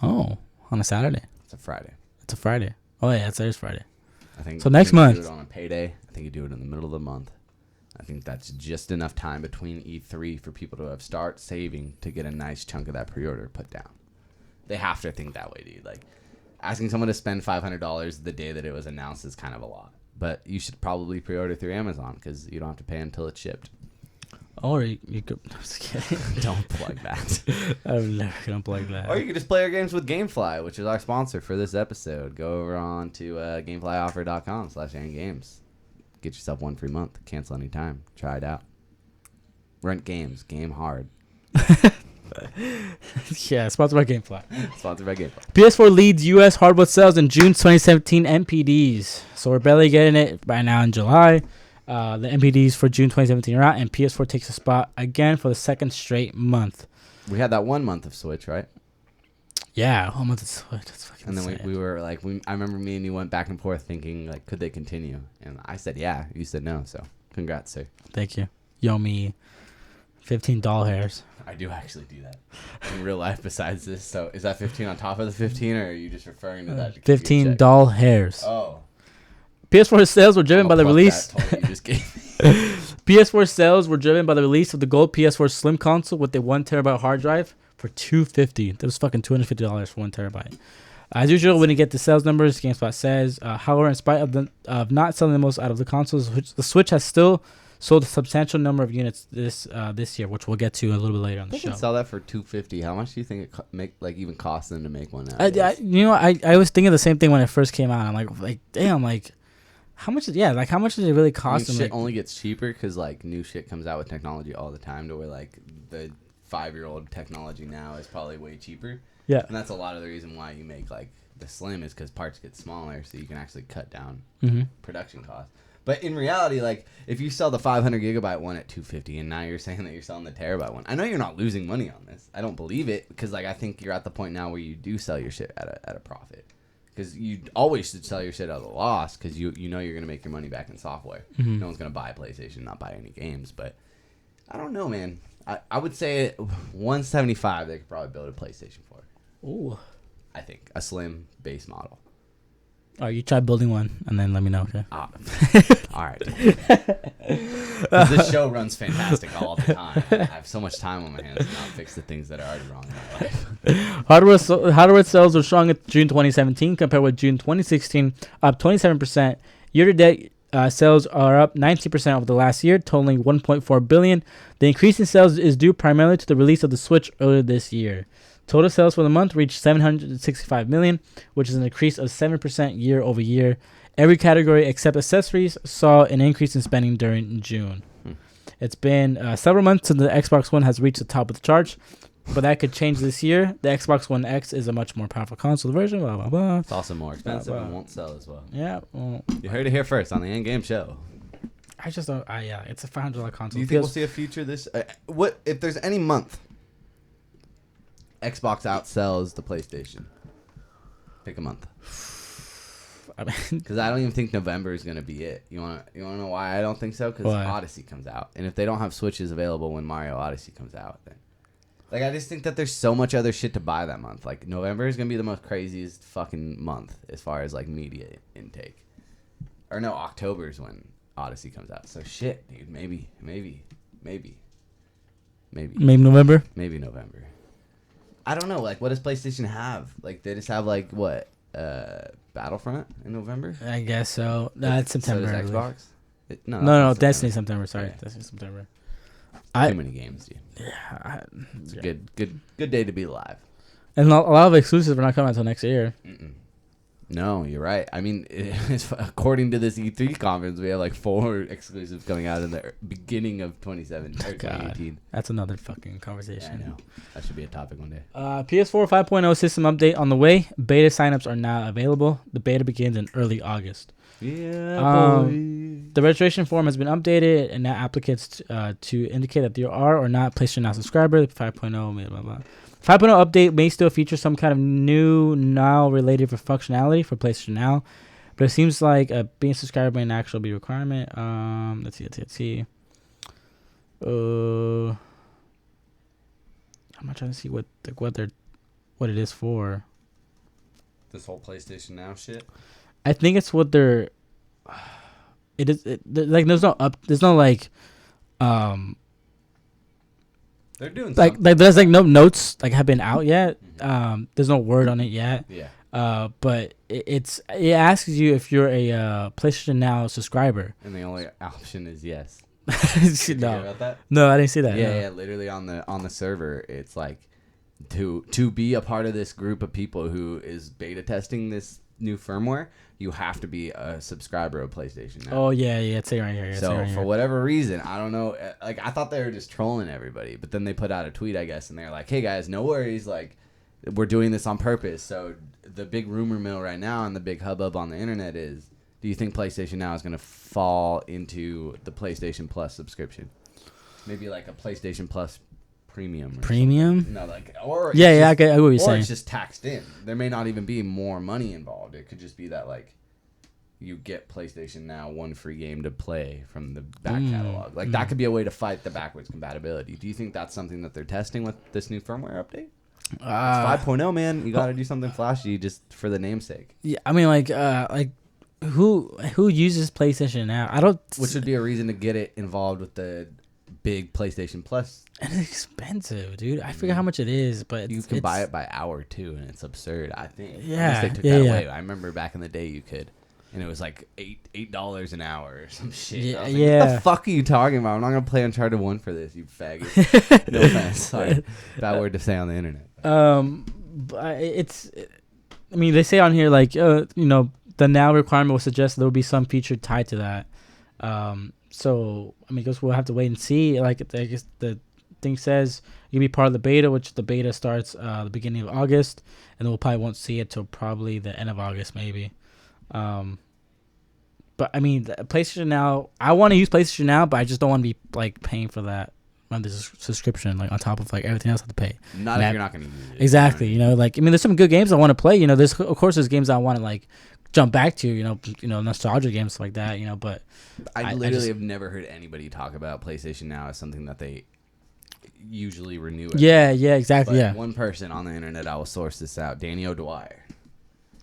Oh, on a Saturday. It's a Friday. Oh yeah, it's Friday. I think so. Next month. Do it on a payday. I think you do it in the middle of the month. I think that's just enough time between E3 for people to start saving to get a nice chunk of that pre-order put down. They have to think that way, dude. Like, asking someone to spend $500 the day that it was announced is kind of a lot. But you should probably pre-order through Amazon because you don't have to pay until it's shipped. Or you could. I'm just kidding. Don't plug that. I'm never gonna plug that. Or you could just play our games with GameFly, which is our sponsor for this episode. Go over on to GameFlyOffer.com/AndGames. Get yourself 1 free month. Cancel anytime. Try it out. Rent games. Game hard. Yeah, sponsored by GameFly. Sponsored by GameFly. PS4 leads U.S. hardware sales in June 2017 MPDs. So we're barely getting it by now in July. The MPDs for June 2017 are out, and PS4 takes a spot again for the second straight month. We had that 1 month of Switch, right? Yeah, a whole month of Switch. That's fucking And then insane. we were like, I remember me and you went back and forth thinking, like, could they continue? And I said, yeah. You said no. So congrats, sir. Thank you. Yo, me, 15 doll hairs. I do actually do that in real life besides this. So is that 15 on top of the 15, or are you just referring to that? 15 doll hairs. Oh. PS4 sales were driven by the release. You just gave me. PS4 sales were driven by the release of the gold PS4 Slim console with a 1 terabyte hard drive for $250. That was fucking $250 for 1 terabyte. As usual, when you get the sales numbers, GameSpot says, however, in spite of not selling the most out of the consoles, the Switch has still sold a substantial number of units this year, which we'll get to a little bit later on the They show. can sell that for $250. How much do you think it even costs them to make one now? I was thinking the same thing when it first came out. I'm like, damn, like, how much? How much does it really cost them? Shit only gets cheaper because like new shit comes out with technology all the time. To where like the 5-year-old technology now is probably way cheaper. Yeah, and that's a lot of the reason why you make like the Slim is because parts get smaller, so you can actually cut down production costs. But in reality, like, if you sell the 500 gigabyte one at $250, and now you're saying that you're selling the terabyte one, I know you're not losing money on this. I don't believe it, because, like, I think you're at the point now where you do sell your shit at a profit. Because you always should sell your shit at a loss, because you know you're going to make your money back in software. No one's going to buy a PlayStation, not buy any games. But I don't know, man. I would say at $175, they could probably build a PlayStation for it. Ooh. I think. A slim base model. Oh, you try building one and then let me know, okay? All right. This show runs fantastic all the time. I have so much time on my hands to not fix the things that are already wrong in my life. Hardware sales were strong in June 2017 compared with June 2016, up 27%. Year-to-date sales are up 19% over the last year, totaling $1.4 billion. The increase in sales is due primarily to the release of the Switch earlier this year. Total sales for the month reached $765 million, which is an increase of 7% year over year. Every category except accessories saw an increase in spending during June. It's been several months since the Xbox One has reached the top of the charts, but that could change this year. The Xbox One X is a much more powerful console version, blah, blah, blah. It's also more expensive and won't sell as well. Yeah. Well, you heard it here first on the Endgame Show. I just don't, yeah, it's a $500 console. Do you think we'll see a future this? What if there's any month Xbox outsells the PlayStation? Pick a month. Because I don't even think November is gonna be it. You wanna know why I don't think so? Because Odyssey comes out, and if they don't have Switches available when Mario Odyssey comes out, then like I just think that there's so much other shit to buy that month. Like November is gonna be the most craziest fucking month as far as like media intake. Or no, October is when Odyssey comes out. So shit, dude. Maybe November. Maybe November. I don't know. Like, what does PlayStation have? Like, they just have like what? Battlefront in November? I guess so. It's September. So does Xbox? No, Destiny September. Sorry, yeah. Destiny September. Too many games, dude. Yeah, it's a good day to be alive. And a lot of exclusives are not coming until next year. No, you're right. I mean, according to this E3 conference, we have like 4 exclusives coming out in the beginning of 2018. That's another fucking conversation. Yeah, I know. That should be a topic one day. PS4 5.0 system update on the way. Beta signups are now available. The beta begins in early August. Yeah, boy. The registration form has been updated, and now applicants to indicate that they are or not PlayStation Now subscriber. 5.0, blah, blah, blah. 5.0 update may still feature some kind of new Now related for functionality for PlayStation Now, but it seems like being a subscriber may actually be a requirement. Let's see. I'm not trying to see what it is for. This whole PlayStation Now shit. I think it's what they're. It is like there's no like. They're doing like there's like no notes like have been out yet. There's no word on it yet. Yeah. But it asks you if you're a PlayStation Now subscriber. And the only option is yes. No, Did you hear about that? no, I didn't see that. Yeah, no. yeah. Literally on the server, it's like to be a part of this group of people who is beta testing this new firmware, you have to be a subscriber of PlayStation Now. Oh yeah, it's saying right here. So for whatever reason, I don't know. Like I thought they were just trolling everybody, but then they put out a tweet, I guess, and they're like, "Hey guys, no worries. Like we're doing this on purpose." So the big rumor mill right now and the big hubbub on the internet is, do you think PlayStation Now is going to fall into the PlayStation Plus subscription? Maybe like a PlayStation Plus Premium. Premium? No, like or yeah, I get what you're saying. Or it's just taxed in. There may not even be more money involved. It could just be that like you get PlayStation Now one free game to play from the back catalog. Like that could be a way to fight the backwards compatibility. Do you think that's something that they're testing with this new firmware update? It's 5.0, man. You got to do something flashy just for the namesake. Yeah, I mean, like who uses PlayStation Now? I don't. Which would be a reason to get it involved with the big PlayStation Plus. And it's expensive, dude. I forget how much it is, but you can buy it by hour too, and it's absurd. I think. Yeah, unless they took that away. I remember back in the day you could, and it was like $8 an hour or some shit. Yeah, like, what the fuck are you talking about? I'm not gonna play Uncharted 1 for this, you faggot. No offense. Sorry. Bad word to say on the internet. But I mean, they say on here like you know, the Now requirement will suggest there will be some feature tied to that. So I mean, I guess we'll have to wait and see. Like I guess the thing says you'll be part of the beta, which the beta starts the beginning of August, and we'll probably won't see it till probably the end of August maybe. But I mean, PlayStation Now, I want to use PlayStation Now, but I just don't want to be like paying for that on this subscription, like on top of like everything else I have to pay. Not if you're not going to use it. Exactly. You know, like I mean, there's some good games I want to play. You know, there's of course there's games I want to like jump back to. You know, nostalgia games like that. You know, but I literally have never heard anybody talk about PlayStation Now as something that they usually renew. Yeah, exactly. But one person on the internet, I will source this out, Danny O'Dwyer.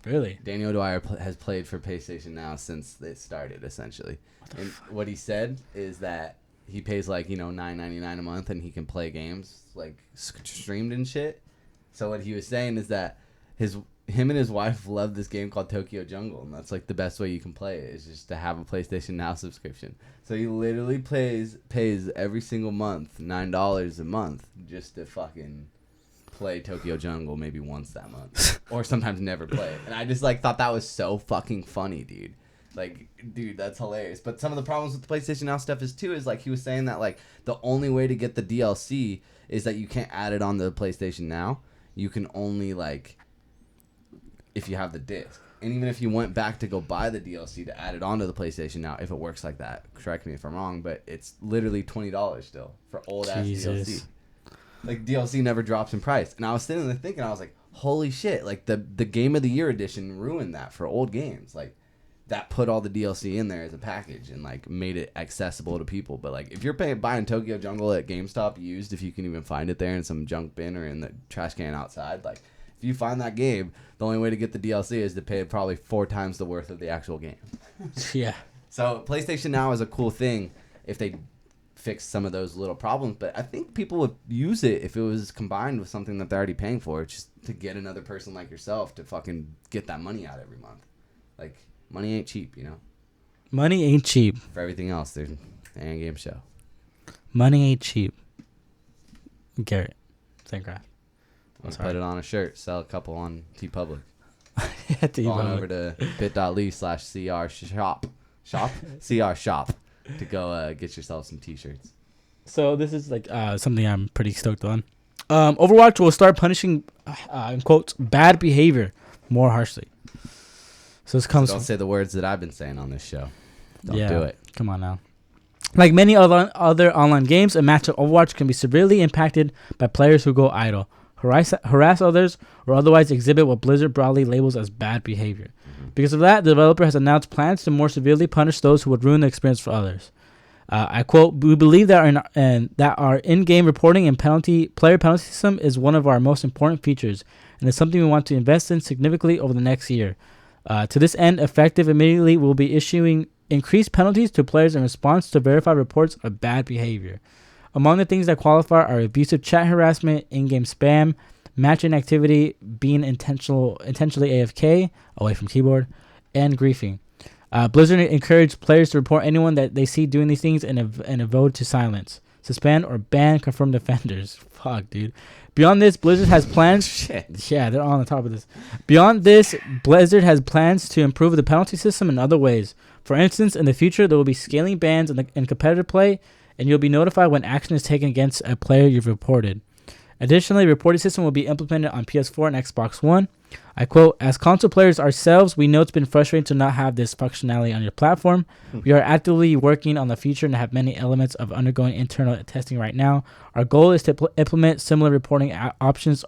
Really? Danny O'Dwyer has played for PlayStation Now since they started, essentially. And what he said is that he pays like, $9.99 a month and he can play games like streamed and shit. So what he was saying is that him and his wife love this game called Tokyo Jungle, and that's like the best way you can play it is just to have a PlayStation Now subscription. So he literally pays every single month $9 a month just to fucking play Tokyo Jungle maybe once that month, or sometimes never play it. And I just like thought that was so fucking funny, dude. Like, dude, that's hilarious. But some of the problems with the PlayStation Now stuff is like he was saying that like the only way to get the DLC is that you can't add it on the PlayStation Now. You can only like if you have the disc. And even if you went back to go buy the DLC to add it onto the PlayStation Now, if it works like that, correct me if I'm wrong, but it's literally $20 still for old ass DLC. Like DLC never drops in price. And I was sitting there thinking, I was like, holy shit, like the Game of the Year edition ruined that for old games. Like that put all the DLC in there as a package and like made it accessible to people. But like if you're buying Tokyo Jungle at GameStop used, if you can even find it there in some junk bin or in the trash can outside, like if you find that game, the only way to get the DLC is to pay probably 4 times the worth of the actual game. Yeah. So PlayStation Now is a cool thing if they fix some of those little problems, but I think people would use it if it was combined with something that they're already paying for, just to get another person like yourself to fucking get that money out every month. Like, money ain't cheap, Money ain't cheap. For everything else, there's an in-game show. Money ain't cheap. Garrett Zentgraf. Put it on a shirt, sell a couple on TeePublic. Go on over to bit.ly/CR shop to go get yourself some t-shirts. So this is like something I'm pretty stoked on. Overwatch will start punishing, in quotes, bad behavior more harshly. So this comes. So don't say the words that I've been saying on this show. Don't do it. Come on now. Like many other online games, a match of Overwatch can be severely impacted by players who go idle, harass others, or otherwise exhibit what Blizzard broadly labels as bad behavior. Because of that, the developer has announced plans to more severely punish those who would ruin the experience for others. I quote, "We believe that our in-game reporting and player penalty system is one of our most important features, and is something we want to invest in significantly over the next year. To this end, effective immediately, we'll be issuing increased penalties to players in response to verified reports of bad behavior. Among the things that qualify are abusive chat harassment, in-game spam, matching activity, being intentionally AFK, away from keyboard, and griefing. Blizzard encouraged players to report anyone that they see doing these things and a vote to silence, suspend, or ban confirmed offenders. Fuck, dude. Beyond this, Blizzard has plans. Shit. Yeah, they're on the top of this. Beyond this, Blizzard has plans to improve the penalty system in other ways. For instance, in the future, there will be scaling bans in competitive play, and you'll be notified when action is taken against a player you've reported. Additionally, reporting system will be implemented on PS4 and Xbox One. I quote, "As console players ourselves, we know it's been frustrating to not have this functionality on your platform. We are actively working on the future and have many elements of undergoing internal testing right now. Our goal is to implement similar reporting options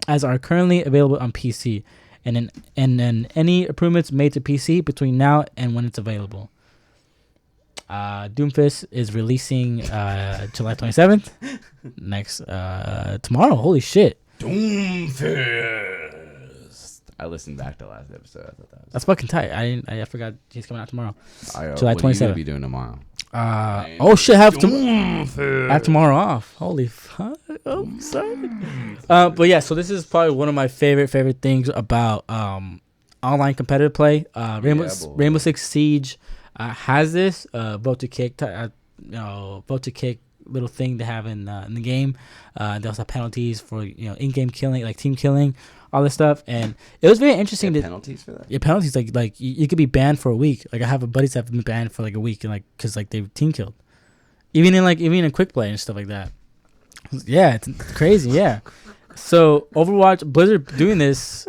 as are currently available on PC, and then any improvements made to PC between now and when it's available." Doomfist is releasing July 27th. Next tomorrow. Holy shit. Doomfist. I listened back to the last episode. I thought That's fucking tight. I forgot he's coming out tomorrow. July 27th. What are you gonna be doing tomorrow? Oh shit, have tomorrow off. Holy fuck. Oh, sorry. But yeah, so this is probably one of my favorite things about online competitive play. Rainbow Six Siege has this vote to kick little thing to have in the game. They also have penalties for in-game killing, like team killing, all this stuff. And it was very interesting. Penalties for that? Yeah, penalties like you could be banned for a week. Like I have buddies that have been banned for like a week, and like because like they team killed, even in quick play and stuff like that. Yeah, it's crazy. Yeah. So Overwatch, Blizzard doing this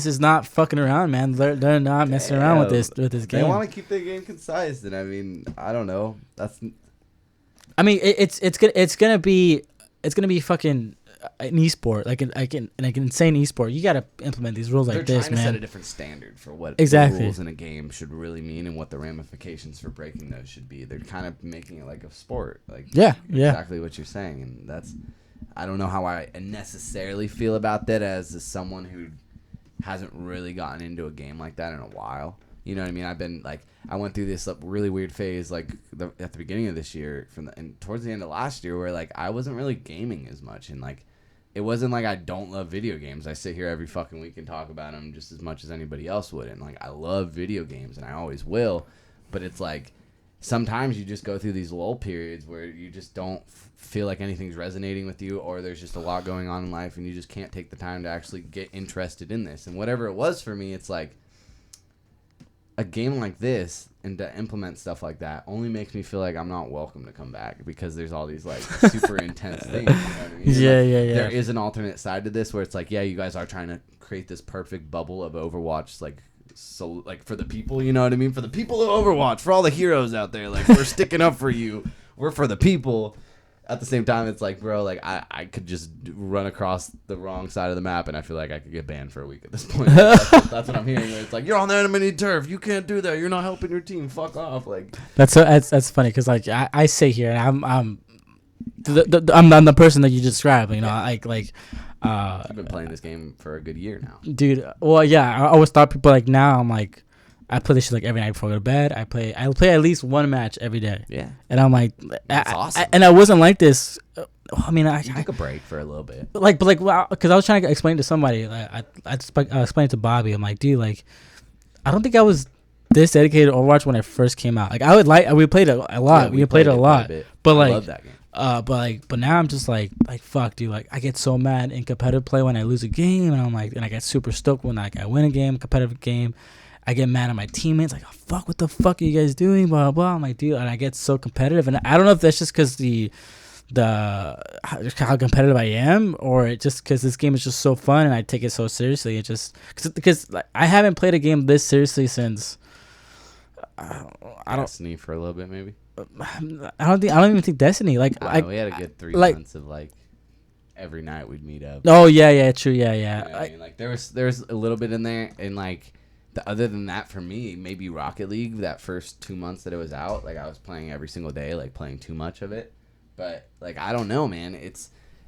is not fucking around, man. They're not messing around with this game. They want to keep their game concise, and I mean, I don't know. It's gonna be fucking an esport, like an insane esport. You gotta implement these rules like this, man. They're trying to set a different standard for what rules in a game should really mean and what the ramifications for breaking those should be. They're kind of making it like a sport, like exactly what you're saying, and I don't know how I necessarily feel about that as someone who hasn't really gotten into a game like that in a while. You know what I mean? I went through this really weird phase at the beginning of this year and towards the end of last year where like I wasn't really gaming as much, and like it wasn't like I don't love video games. I sit here every fucking week and talk about them just as much as anybody else would, and like I love video games and I always will, but it's like sometimes you just go through these lull periods where you just don't feel like anything's resonating with you, or there's just a lot going on in life and you just can't take the time to actually get interested in this. And whatever it was for me, it's like a game like this and to implement stuff like that only makes me feel like I'm not welcome to come back because there's all these like super intense things. You know what I mean? Yeah. There is an alternate side to this where it's like, yeah, you guys are trying to create this perfect bubble of Overwatch, so for the people, you know what I mean? For the people of Overwatch, for all the heroes out there, like we're sticking up for you. We're for the people. At the same time, it's like, bro, like I could just run across the wrong side of the map and I feel like I could get banned for a week at this point. That's what I'm hearing. It's like, you're on the enemy turf. You can't do that. You're not helping your team. Fuck off. Like that's funny because like I sit here and I'm the person that you described. You know, I've been playing this game for a good year now, dude. Well, yeah, I always thought people like now. I'm like, I play this shit like every night before I go to bed. I play at least one match every day. Yeah. And I'm like, that's awesome. And I wasn't like this. I mean, I took a break for a little bit. Because I was trying to explain to somebody. I explained to Bobby. I'm like, dude, like, I don't think I was this dedicated to Overwatch when I first came out. Like, we played it a lot. Yeah, we played it a lot. But I love that game. But now I'm just like fuck, dude. Like I get so mad in competitive play when I lose a game, and I'm like, and I get super stoked when like I win a game, competitive game. I get mad at my teammates, like, oh, fuck, what the fuck are you guys doing, blah, blah. I'm like, dude, and I get so competitive. And I don't know if that's just because how competitive I am, or just because this game is just so fun and I take it so seriously. It just, because like, I haven't played a game this seriously since, I don't. Destiny for a little bit, maybe? I don't even think Destiny. Like, we had a good 3 months of, like, every night we'd meet up. Oh, yeah, true, yeah. You know what I mean? Like, there was a little bit in there, and, like, other than that, for me, maybe Rocket League, that first 2 months that it was out, like I was playing every single day, like playing too much of it. But like I don't know, man.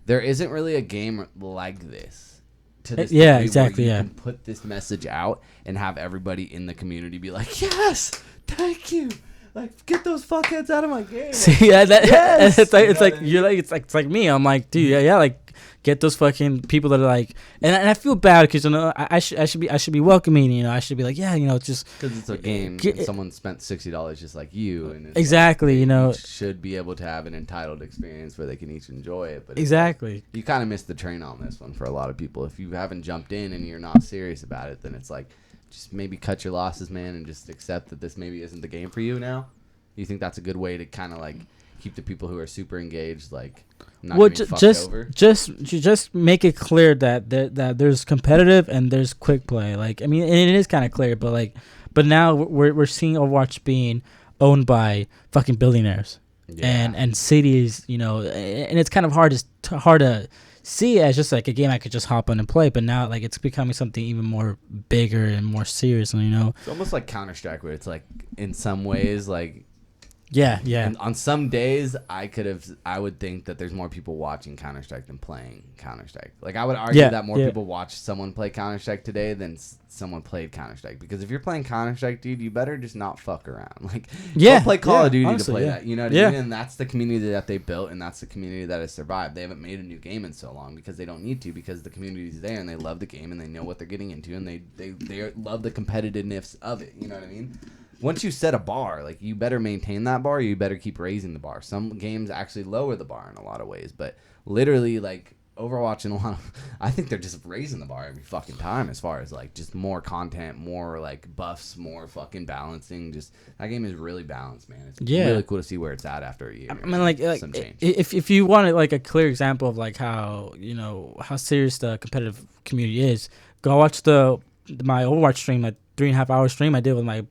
There isn't really a game like this. To this yeah, exactly. Where you can put this message out and have everybody in the community be like, "Yes, thank you." Like, get those fuckheads out of my game. See, yeah, yes! it's like me. I'm like, dude, yeah, like get those fucking people that are like, and I feel bad because I should be welcoming. I should be like, yeah, it's just because it's a game. And someone spent $60 just like you, and it's exactly, like, should be able to have an entitled experience where they can each enjoy it. But exactly, like, you kind of missed the train on this one for a lot of people. If you haven't jumped in and you're not serious about it, then it's like, just maybe cut your losses, man, and just accept that this maybe isn't the game for you now. You think that's a good way to kind of like keep the people who are super engaged, like, not getting fucked over? Just make it clear that there's competitive and there's quick play. Like, I mean, and it is kind of clear, but now we're seeing Overwatch being owned by fucking billionaires and cities, and it's kind of hard to see it as just like a game I could just hop on and play, but now like it's becoming something even more bigger and more serious, It's almost like Counter-Strike, where it's like in some ways like yeah. And on some days, I would think that there's more people watching Counter-Strike than playing Counter-Strike. Like, I would argue that more people watch someone play Counter-Strike today than someone played Counter-Strike. Because if you're playing Counter-Strike, dude, you better just not fuck around. Like, don't play Call of Duty honestly, to play that. You know what I mean? And that's the community that they built, and that's the community that has survived. They haven't made a new game in so long because they don't need to, because the community's there and they love the game and they know what they're getting into, and they love the competitiveness of it. You know what I mean? Once you set a bar, like, you better maintain that bar. You better keep raising the bar. Some games actually lower the bar in a lot of ways, but literally, like, Overwatch and a lot of, I think they're just raising the bar every fucking time as far as like just more content, more like buffs, more fucking balancing. Just that game is really balanced, man. It's really cool to see where it's at after a year. I mean, like some change. If you wanted like a clear example of like how how serious the competitive community is, go watch my Overwatch stream, like 3.5 hour stream I did with my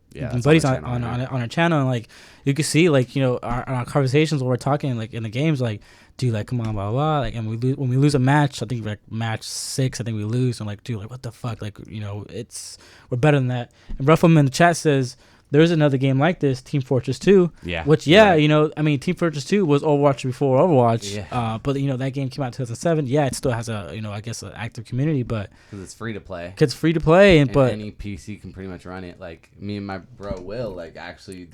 buddies on our channel, and like you could see like our conversations when we're talking like in the games, like, dude, like, come on, blah blah, like, and when we lose a match, I think like match 6, I think we lose, and like, dude, like, what the fuck, like, we're better than that. And Ruffum in the chat says there's another game like this, Team Fortress 2. Which I mean, Team Fortress 2 was Overwatch before Overwatch. But that game came out in 2007. It still has a I guess an active community, but because it's free to play. But any PC can pretty much run it. Like me and my bro Will, like, actually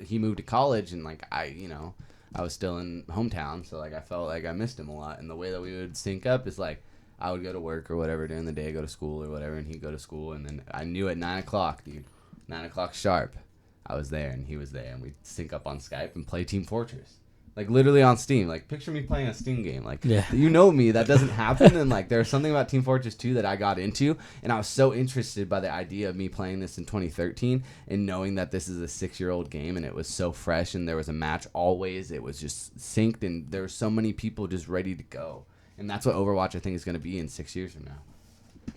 he moved to college, and like I was still in hometown, so like I felt like I missed him a lot. And the way that we would sync up is like I would go to work or whatever during the day, go to school or whatever, and he'd go to school, and then I knew at 9 o'clock, dude. 9 o'clock sharp, I was there and he was there, and we'd sync up on Skype and play Team Fortress. Like, literally on Steam. Like, picture me playing a Steam game. Like, you know me, that doesn't happen. And like, there's something about Team Fortress 2 that I got into, and I was so interested by the idea of me playing this in 2013 and knowing that this is a 6-year-old game, and it was so fresh, and there was a match always. It was just synced, and there were so many people just ready to go. And that's what Overwatch, I think, is going to be in 6 years from now.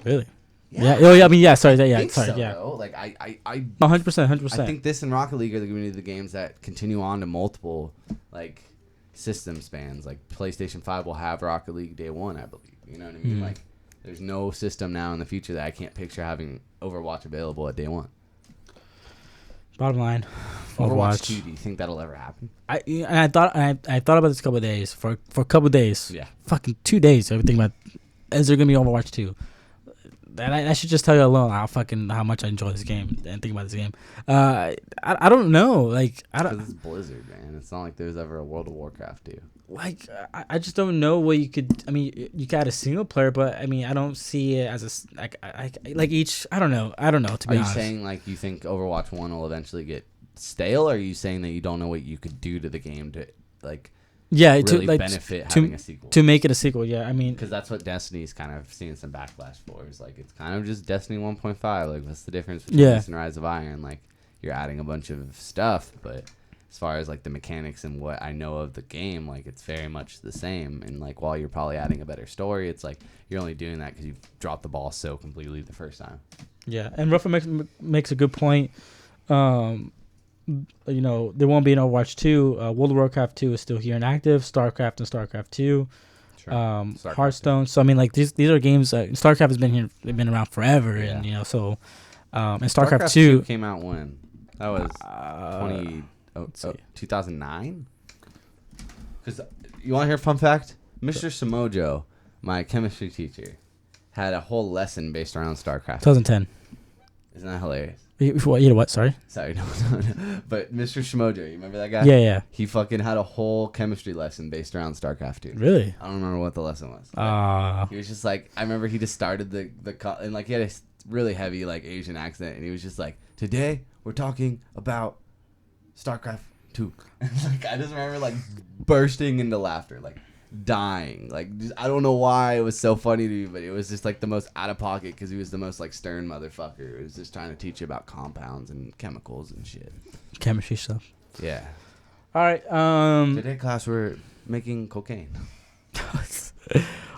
Really? Yeah. Oh, yeah. I mean, yeah. Sorry. Yeah. I think sorry. So, yeah. Though. Like, I 100%. I think this and Rocket League are going to be the games that continue on to multiple like system spans. Like, PlayStation 5 will have Rocket League day one, I believe. You know what I mean? Like, there's no system now in the future that I can't picture having Overwatch available at day one. Bottom line, Overwatch 2. Do you think that'll ever happen? I thought about this a couple of days for a couple of days. Yeah. Fucking 2 days. I've been thinking about, is there gonna be Overwatch 2? And I should just tell you alone how much I enjoy this game and think about this game. I don't know. Like, I don't. Because it's Blizzard, man. It's not like there's ever a World of Warcraft 2. Like, I just don't know what you could. I mean, you got a single player, but I mean, I don't see it as a like each. I don't know. To be honest. Are you saying like you think Overwatch 1 will eventually get stale, or are you saying that you don't know what you could do to the game to like? Yeah, really to like benefit having a sequel. To make it a sequel, yeah. I mean, because that's what Destiny's kind of seeing some backlash for. Is like it's kind of just Destiny 1.5. Like, what's the difference between this and Rise of Iron? Like, you're adding a bunch of stuff, but as far as like the mechanics and what I know of the game, like, it's very much the same. And like, while you're probably adding a better story, it's like you're only doing that because you've dropped the ball so completely the first time. Yeah, and Ruffer makes a good point. There won't be an Overwatch 2. World of Warcraft 2 is still here and active. StarCraft and StarCraft 2. Sure. StarCraft Hearthstone. 2. So I mean, like these are games. StarCraft has been here. They've been around forever, and so. And StarCraft 2 came out when? That was 2009. Because you want to hear a fun fact? Mr. Samojo, my chemistry teacher, had a whole lesson based around StarCraft. 2010. Isn't that hilarious? What? Sorry. Sorry, no. But Mr. Shimojo, you remember that guy? Yeah. He fucking had a whole chemistry lesson based around StarCraft 2. Really? I don't remember what the lesson was. He was just like, I remember he just started and like he had a really heavy like Asian accent, and he was just like, today we're talking about StarCraft 2. Like I just remember like bursting into laughter, like dying. Like just, I don't know why it was so funny to me, but it was just like the most out of pocket because he was the most like stern motherfucker. He was just trying to teach you about compounds and chemicals and shit. Chemistry stuff. Yeah. All right. Today class we're making cocaine.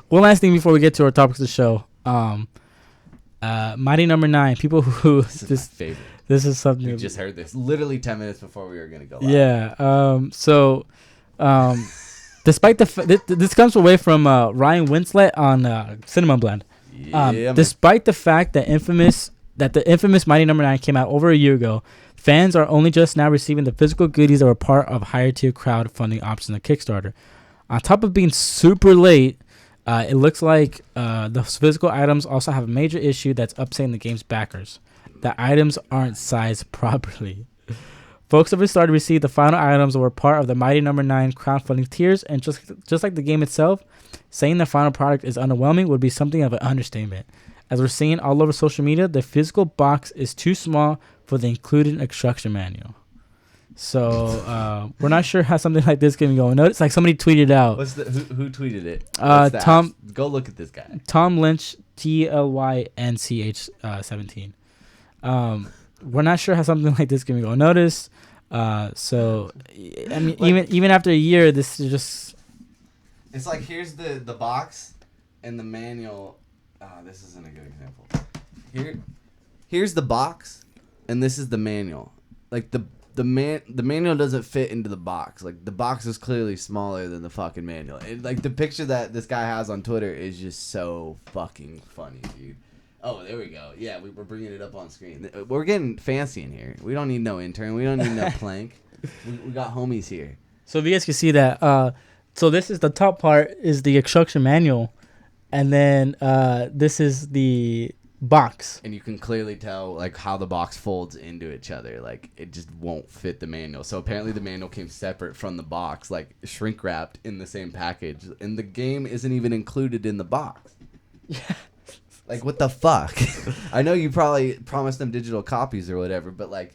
One last thing before we get to our topics of the show. Mighty Number 9. People who This is my favorite. This is something We just heard this literally 10 minutes before we were gonna go live. Yeah. Despite this comes away from Ryan Winslet on Cinema Blend. Despite the fact that the infamous Mighty Number 9 came out over a year ago, fans are only just now receiving the physical goodies that were part of higher tier crowdfunding options on Kickstarter. On top of being super late, it looks like the physical items also have a major issue that's upsetting the game's backers. The items aren't sized properly. Folks have started to receive the final items that were part of the Mighty Number 9 crowdfunding tiers, and just like the game itself, saying the final product is underwhelming would be something of an understatement. As we're seeing all over social media, the physical box is too small for the included instruction manual. So we're not sure how something like this can go unnoticed. Like somebody tweeted out. Who tweeted it? Tom. Go look at this guy. Tom Lynch, TLYNCH 17. We're not sure how something like this can go unnoticed. So I mean, like, even after a year, this is just. It's like here's the box and the manual. This isn't a good example. Here's the box, and this is the manual. Like the manual doesn't fit into the box. Like the box is clearly smaller than the fucking manual. Like the picture that this guy has on Twitter is just so fucking funny, dude. Oh, there we go. Yeah, we're bringing it up on screen. We're getting fancy in here. We don't need no intern. We don't need no plank. We got homies here. So if you guys can see that, so this is the top part is the instruction manual, and then this is the box. And you can clearly tell like how the box folds into each other. Like it just won't fit the manual. So apparently the manual came separate from the box, like shrink wrapped in the same package, and the game isn't even included in the box. Yeah. Like what the fuck? I know you probably promised them digital copies or whatever, but like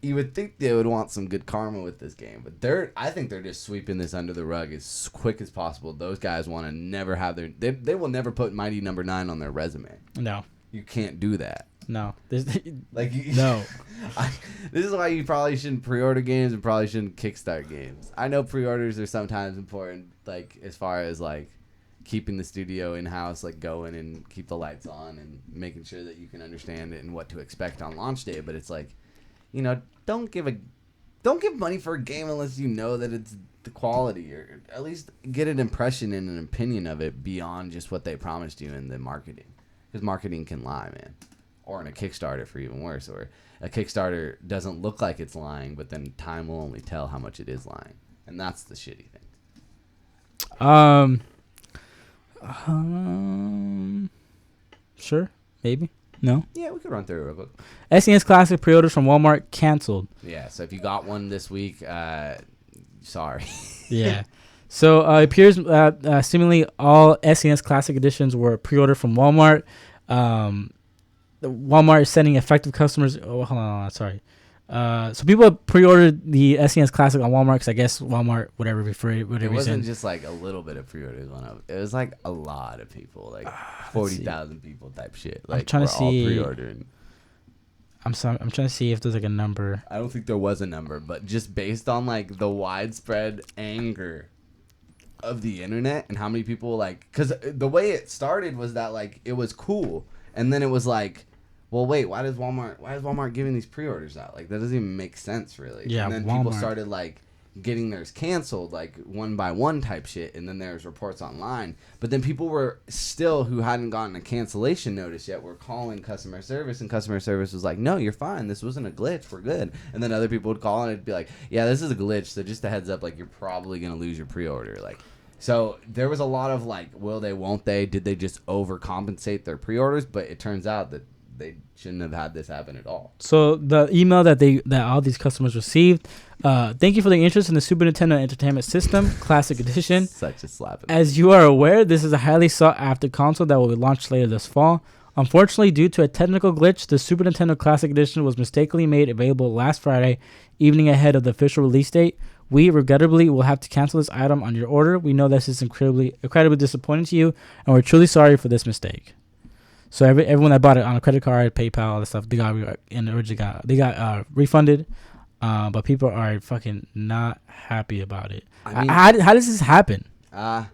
you would think they would want some good karma with this game. But I think they're just sweeping this under the rug as quick as possible. Those guys want to never have they will never put Mighty Number 9 on their resume. No. You can't do that. No. Like no. This is why you probably shouldn't pre-order games and probably shouldn't kickstart games. I know pre-orders are sometimes important, like as far as like keeping the studio in-house like going and keep the lights on and making sure that you can understand it and what to expect on launch day. But it's like, you know, don't give money for a game unless you know that it's the quality, or at least get an impression and an opinion of it beyond just what they promised you in the marketing, because marketing can lie, man. Or in a Kickstarter for even worse, or a Kickstarter doesn't look like it's lying, but then time will only tell how much it is lying, and that's the shitty thing. Sure, maybe. No. Yeah, we could run through it real quick. SNES Classic pre-orders from Walmart canceled. Yeah, so if you got one this week, sorry. Yeah. So it appears seemingly all SNES Classic editions were pre-ordered from Walmart. Walmart is sending effective customers. Oh, hold on, sorry. So people pre-ordered the SNES Classic on Walmart because I guess Walmart, whatever reason. It wasn't just like a little bit of pre-orders went up. It was like a lot of people, like 40,000 people type shit. Like I'm trying to see. All pre-ordering. I'm trying to see if there's like a number. I don't think there was a number, but just based on like the widespread anger of the internet and how many people like, because the way it started was that like it was cool, and then it was like, well, wait, why is Walmart giving these pre-orders out? Like, that doesn't even make sense, really. Yeah, and then Walmart. people started, like, getting theirs canceled, like, one by one type shit, and then there's reports online. But then people were still, who hadn't gotten a cancellation notice yet, were calling customer service, and customer service was like, no, you're fine. This wasn't a glitch. We're good. And then other people would call, and it'd be like, yeah, this is a glitch, so just a heads up, like, you're probably going to lose your pre-order. Like, so there was a lot of, like, will they, won't they? Did they just overcompensate their pre-orders? But it turns out that they shouldn't have had this happen at all. So the email that all these customers received, thank you for the interest in the Super Nintendo Entertainment System Classic Edition. Such a slap. As you are aware, this is a highly sought after console that will be launched later this fall. Unfortunately, due to a technical glitch, the Super Nintendo Classic Edition was mistakenly made available last Friday evening ahead of the official release date. We regrettably will have to cancel this item on your order. We know this is incredibly disappointing to you, and we're truly sorry for this mistake. So everyone that bought it on a credit card, PayPal, all that stuff, they got refunded. But people are fucking not happy about it. I mean, how does this happen? I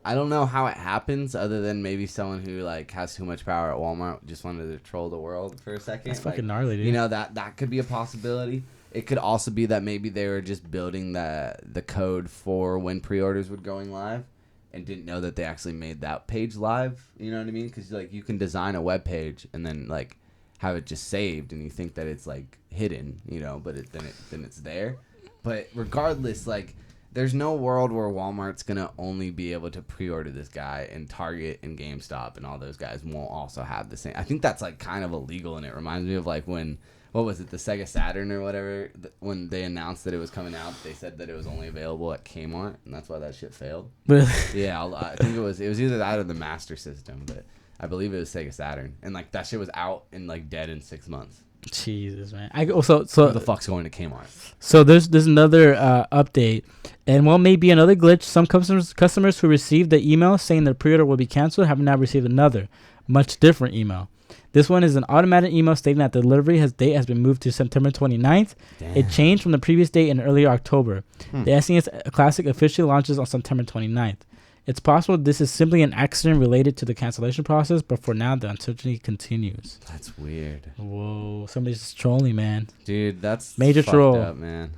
don't know how it happens, other than maybe someone who like has too much power at Walmart just wanted to troll the world for a second. That's fucking gnarly, dude. You know, that could be a possibility. It could also be that maybe they were just building the code for when pre-orders were going live and didn't know that they actually made that page live. You know what I mean? Because like you can design a web page and then like have it just saved, and you think that it's like hidden, you know, but then it's there. But regardless, like there's no world where Walmart's gonna only be able to pre-order this guy, and Target and GameStop and all those guys won't also have the same. I think that's like kind of illegal, and it reminds me of like when. What was it, the Sega Saturn or whatever? When they announced that it was coming out, they said that it was only available at Kmart, and that's why that shit failed. Really? Yeah, I think it was either that or the Master System, but I believe it was Sega Saturn, and like that shit was out and like dead in 6 months. Jesus, man. So who the fuck's going to Kmart? So there's another update, and what may be another glitch. Some customers who received the email saying their pre-order will be canceled have now received another, much different email. This one is an automatic email stating that the delivery date has been moved to September 29th. Damn. It changed from the previous date in early October. The SNES Classic officially launches on September 29th. It's possible this is simply an accident related to the cancellation process, but for now, the uncertainty continues. That's weird. Whoa, somebody's just trolling, man. Dude, that's major troll, up, man.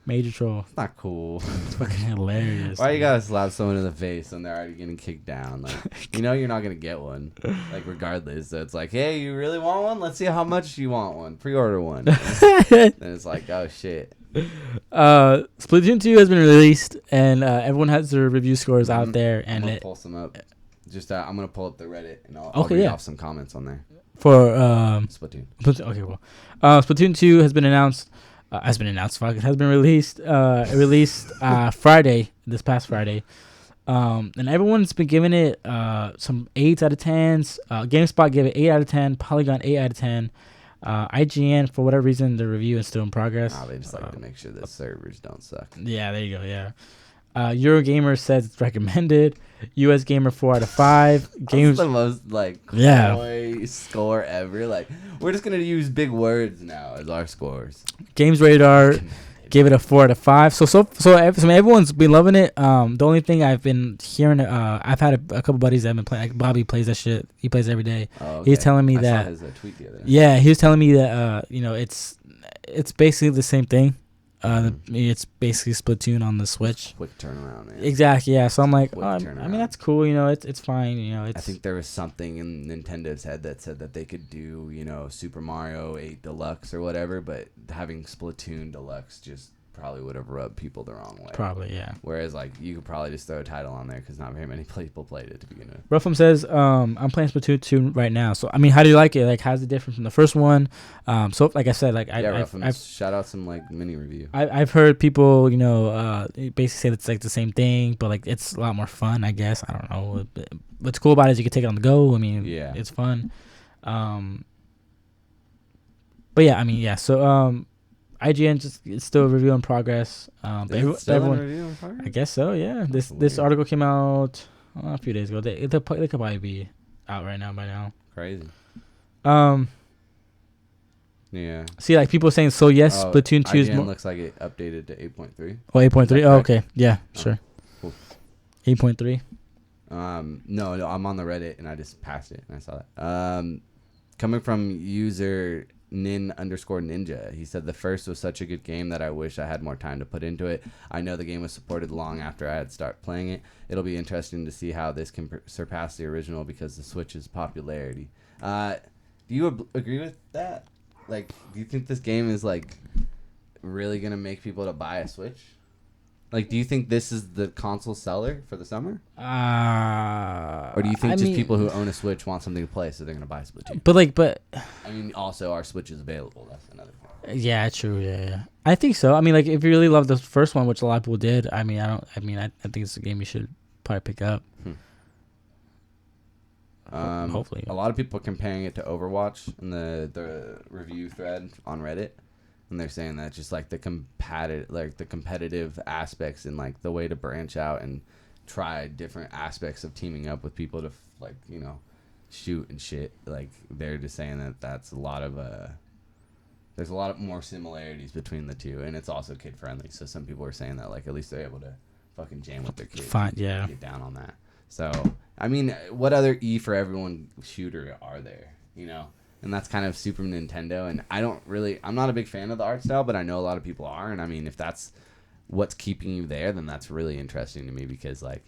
Major troll. It's not cool. It's fucking hilarious. Why you gotta slap someone in the face when they're already getting kicked down? Like, you know you're not gonna get one. Like, regardless. So it's like, hey, you really want one? Let's see how much you want one. Pre-order one. Then it's like, oh shit. Splatoon 2 has been released, and everyone has their review scores out there. And I'm gonna pull some up. Just I'm gonna pull up the Reddit, and I'll read off some comments on there. For Splatoon. Okay, well, Splatoon 2 has been announced. It has been released. Friday, this past Friday, and everyone's been giving it some 8s out of 10s. GameSpot gave it 8 out of 10. Polygon 8 out of 10. IGN, for whatever reason, the review is still in progress. They just like to make sure the servers don't suck. Yeah, there you go. Yeah. Eurogamer says it's recommended. US Gamer 4 out of 5. Games the most like score ever. Like, we're just gonna use big words now as our scores. Games Radar gave it a 4 out of 5. So everyone's been loving it. The only thing I've been hearing, I've had a couple buddies that have been playing. Like Bobby plays that shit. He plays every day. Oh, okay. He's telling me that. I saw his tweet the other day. Yeah, he was telling me that it's basically the same thing. It's basically Splatoon on the Switch. Quick turnaround, man. Exactly, yeah. So I'm like, I mean, that's cool. You know, it's fine. You know, I think there was something in Nintendo's head that said that they could do, you know, Super Mario 8 Deluxe or whatever, but having Splatoon Deluxe just probably would have rubbed people the wrong way. Probably, yeah. Whereas, like, you could probably just throw a title on there because not very many people played it to begin with. Ruffum says, I'm playing Splatoon 2 right now. So, I mean, how do you like it? Like, how's it different from the first one? So, like I said, like, Ruffum, shout out some, like, mini review. I've heard people, you know, basically say it's, like, the same thing, but, like, it's a lot more fun, I guess. I don't know. What's cool about it is you can take it on the go. I mean, yeah, it's fun. But, yeah, I mean, yeah. So, IGN it's still a review in progress. But everyone, review in progress? I guess so. Yeah. This article came out a few days ago. They could probably be out right now by now. Crazy. Yeah. See, like people saying so. Yes, Splatoon 2 is more. Looks like it updated to 8.3. Oh, 8.3. Oh, okay. Yeah, sure. Cool. 8.3. No, I'm on the Reddit and I just passed it and I saw that. Coming from user nin_ninja. He said the first was such a good game that I wish I had more time to put into it. I know the game was supported long after I had started playing it. It'll be interesting to see how this can surpass the original because the Switch's popularity. Do you agree with that? Like, do you think this game is like really gonna make people to buy a Switch? Like, do you think this is the console seller for the summer? Or do you think people who own a Switch want something to play, so they're gonna buy Splatoon? But I mean, also our Switch is available. That's another point. Yeah, true. Yeah. I think so. I mean, like if you really love the first one, which a lot of people did, I think it's a game you should probably pick up. Hopefully. A lot of people are comparing it to Overwatch in the review thread on Reddit, and they're saying that just like the competitive aspects and like the way to branch out and try different aspects of teaming up with people to shoot and shit. Like they're just saying that that's a lot of there's a lot of more similarities between the two, and it's also kid friendly. So some people are saying that like at least they're able to fucking jam with their kids. Fine, yeah. Get down on that. So I mean, what other E for everyone shooter are there? And that's kind of Super Nintendo. And I'm not a big fan of the art style, but I know a lot of people are. And I mean, if that's what's keeping you there, then that's really interesting to me because like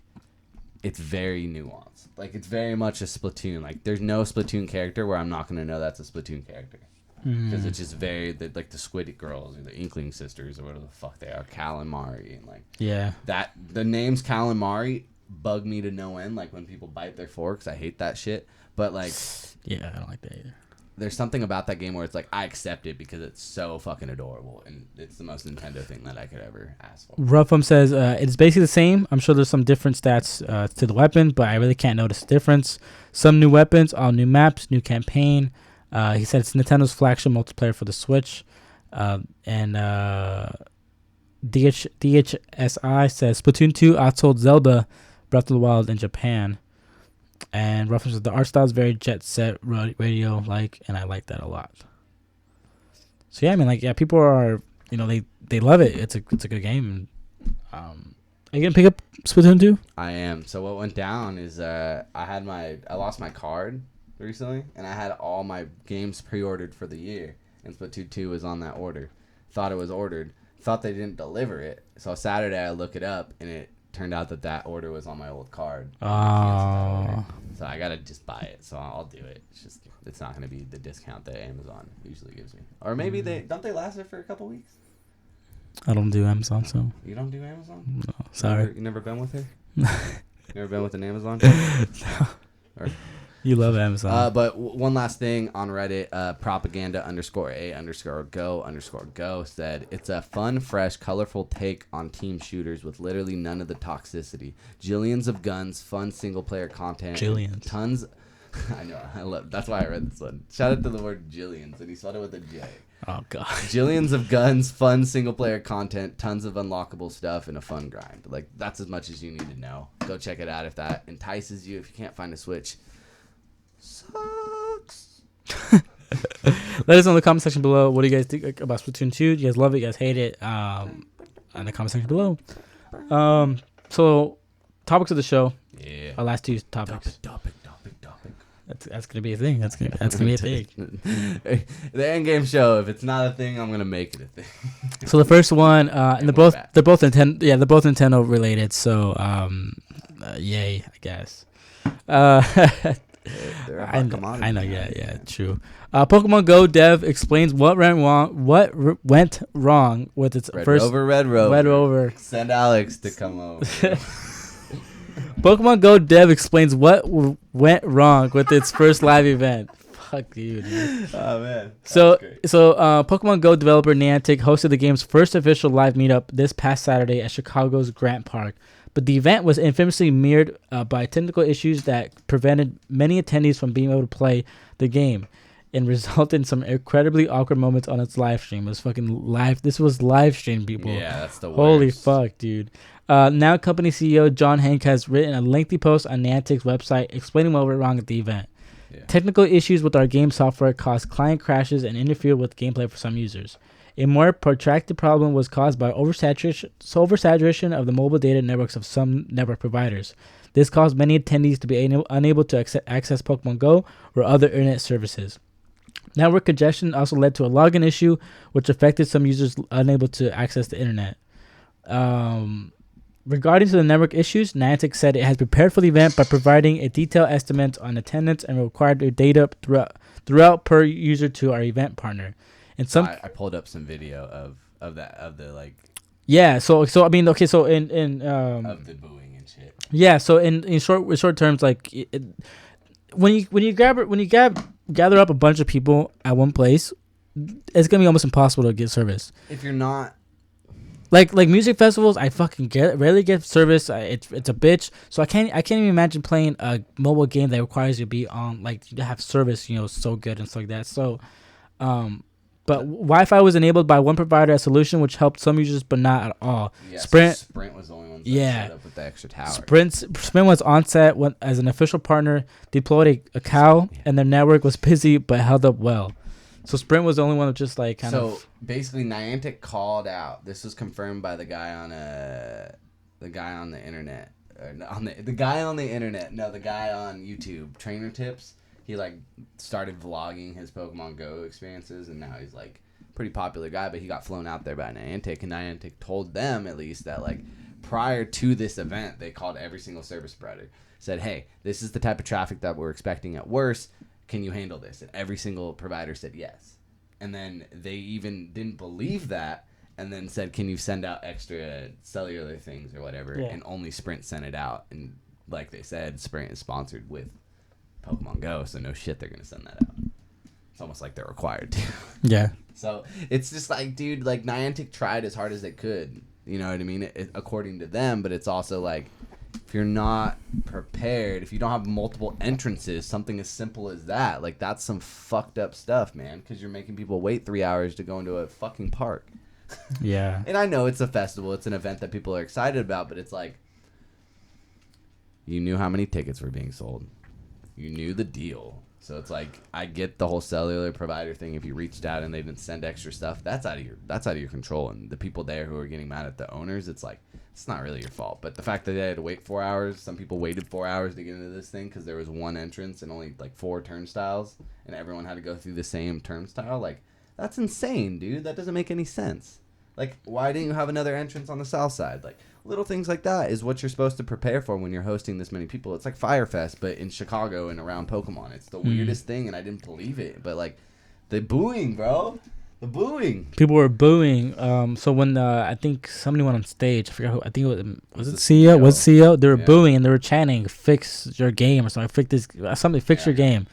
it's very nuanced. Like it's very much a Splatoon. Like there's no Splatoon character where I'm not gonna know that's a Splatoon character because it's just very like the Squid Girls or the Inkling Sisters or whatever the fuck they are, Cal and Mari, and like that the names Cal and Mari bug me to no end. Like when people bite their forks, I hate that shit. But like, yeah, I don't like that either. There's something about that game where it's like I accept it because it's so fucking adorable and it's the most Nintendo thing that I could ever ask for. Roughum says it's basically the same. I'm sure there's some different stats to the weapon, but I really can't notice the difference. Some new weapons, all new maps, new campaign. He said it's Nintendo's flagship multiplayer for the Switch. And DHSI says Splatoon 2 outsold Zelda Breath of the Wild in Japan. And Roughum says the art style is very Jet Set Radio like, and I like that a lot. So yeah, I mean, like, yeah, people are, they love it. It's a good game. Are you gonna pick up Splatoon 2? I am. So what went down is I lost my card recently, and I had all my games pre-ordered for the year, and Splatoon 2 was on that order. Thought it was ordered. Thought they didn't deliver it. So Saturday I look it up, and it turned out that order was on my old card. Oh. So I gotta just buy it. So I'll do it. It's not gonna be the discount that Amazon usually gives me. Or maybe they last it for a couple weeks. I don't do Amazon, so. You don't do Amazon? No, sorry. You never been with her? Never been with an Amazon? No. Or, you love Amazon. But one last thing on Reddit, propaganda_a_go_go said, it's a fun, fresh, colorful take on team shooters with literally none of the toxicity. Jillions of guns, fun single-player content. Jillions. Tons. I know. That's why I read this one. Shout out to the word Jillions, and he spelled it with a J. Oh, God. Jillions of guns, fun single-player content, tons of unlockable stuff, and a fun grind. Like, that's as much as you need to know. Go check it out if that entices you. If you can't find a Switch, sucks. Let us know in the comment section below. What do you guys think about Splatoon 2? Do you guys love it? You guys hate it? In the comment section below. So, topics of the show. Yeah. Our last two topics. Topic. That's gonna be a thing. That's gonna be a thing. The end game show. If it's not a thing, I'm gonna make it a thing. So the first one, and they're both Nintendo. Yeah, they're both Nintendo related. So, yay, I guess. They're a hot commodity. I know. Yeah, true. Pokemon Go dev explains what went wrong with its Red Rover. Send Alex to come over. Pokemon Go dev explains what went wrong with its first live event. Fuck you, dude. Oh, man. So Pokemon Go developer Niantic hosted the game's first official live meetup this past Saturday at Chicago's Grant Park. But the event was infamously mirrored by technical issues that prevented many attendees from being able to play the game and resulted in some incredibly awkward moments on its live stream. It was fucking live. This was live stream, people. Yeah, that's the worst. Holy fuck, dude. Now company CEO John Hank has written a lengthy post on Niantic's website explaining what went wrong at the event. Yeah. Technical issues with our game software caused client crashes and interfered with gameplay for some users. A more protracted problem was caused by oversaturation of the mobile data networks of some network providers. This caused many attendees to be unable to access Pokemon Go or other internet services. Network congestion also led to a login issue, which affected some users unable to access the internet. Regarding to the network issues, Niantic said it has prepared for the event by providing a detailed estimate on attendance and required their data throughout per user to our event partner. And some I pulled up some video of the like. Yeah, so I mean, okay, so in of the booing and shit. Yeah. So in short terms, like when you gather up a bunch of people at one place, it's gonna be almost impossible to get service. If you're not like music festivals, I fucking rarely get service. It's a bitch. So I can't even imagine playing a mobile game that requires you to be on like to have service, so good and stuff like that. So, but Wi-Fi was enabled by one provider as solution, which helped some users, but not at all. Yeah, Sprint was the only one that set up with the extra tower. Sprint was on set as an official partner, deployed a cow, and their network was busy but held up well. So Sprint was the only one that just like kind of. So basically, Niantic called out. This was confirmed by the guy on the internet, the guy on YouTube, Trainer Tips. He like started vlogging his Pokemon Go experiences, and now he's like a pretty popular guy. But he got flown out there by Niantic, and Niantic told them at least that like prior to this event, they called every single service provider, said, "Hey, this is the type of traffic that we're expecting at worst. Can you handle this?" And every single provider said yes. And then they even didn't believe that and then said, "Can you send out extra cellular things or whatever?" Yeah. And only Sprint sent it out. And like they said, Sprint is sponsored with Pokemon Go, so no shit they're going to send that out. It's almost like they're required to. Yeah. So it's just like, dude, like Niantic tried as hard as they could. You know what I mean? According to them, but it's also like, if you're not prepared, if you don't have multiple entrances, something as simple as that, like that's some fucked up stuff, man, because you're making people wait 3 hours to go into a fucking park. Yeah. And I know it's a festival, it's an event that people are excited about, but it's like, you knew how many tickets were being sold. You knew the deal. So it's like, I get the whole cellular provider thing. If you reached out and they didn't send extra stuff, that's out of your control. And the people there who are getting mad at the owners, it's like, it's not really your fault. But the fact that they had to wait 4 hours, some people waited 4 hours to get into this thing because there was one entrance and only like 4 turnstiles, and everyone had to go through the same turnstile. Like, that's insane, dude. That doesn't make any sense. Like, why didn't you have another entrance on the south side? Like, little things like that is what you're supposed to prepare for when you're hosting this many people. It's like Firefest, but in Chicago and around Pokemon. It's the weirdest thing, and I didn't believe it. But, like, the booing, bro. The booing. People were booing. So when I think somebody went on stage, I forgot who. I think it was it CEO? Was it CEO? They were booing and they were chanting, "Fix your game" or something. Fix your game.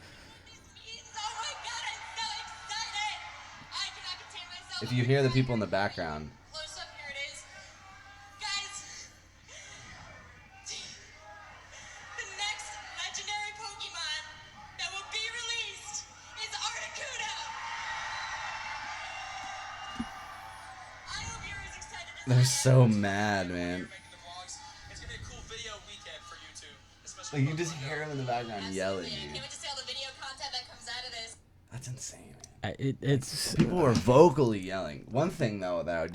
If you hear the people in the background. Close up, here it is. Guys, the next legendary Pokemon that will be released is Articuno. I hope you're as excited as They're so mad, man. It's gonna be a cool video weekend for YouTube. Especially like you just hear them in the background yelling. I can't wait to see all the video content that comes out of this. That's insane. It's people were vocally yelling. One thing though that I would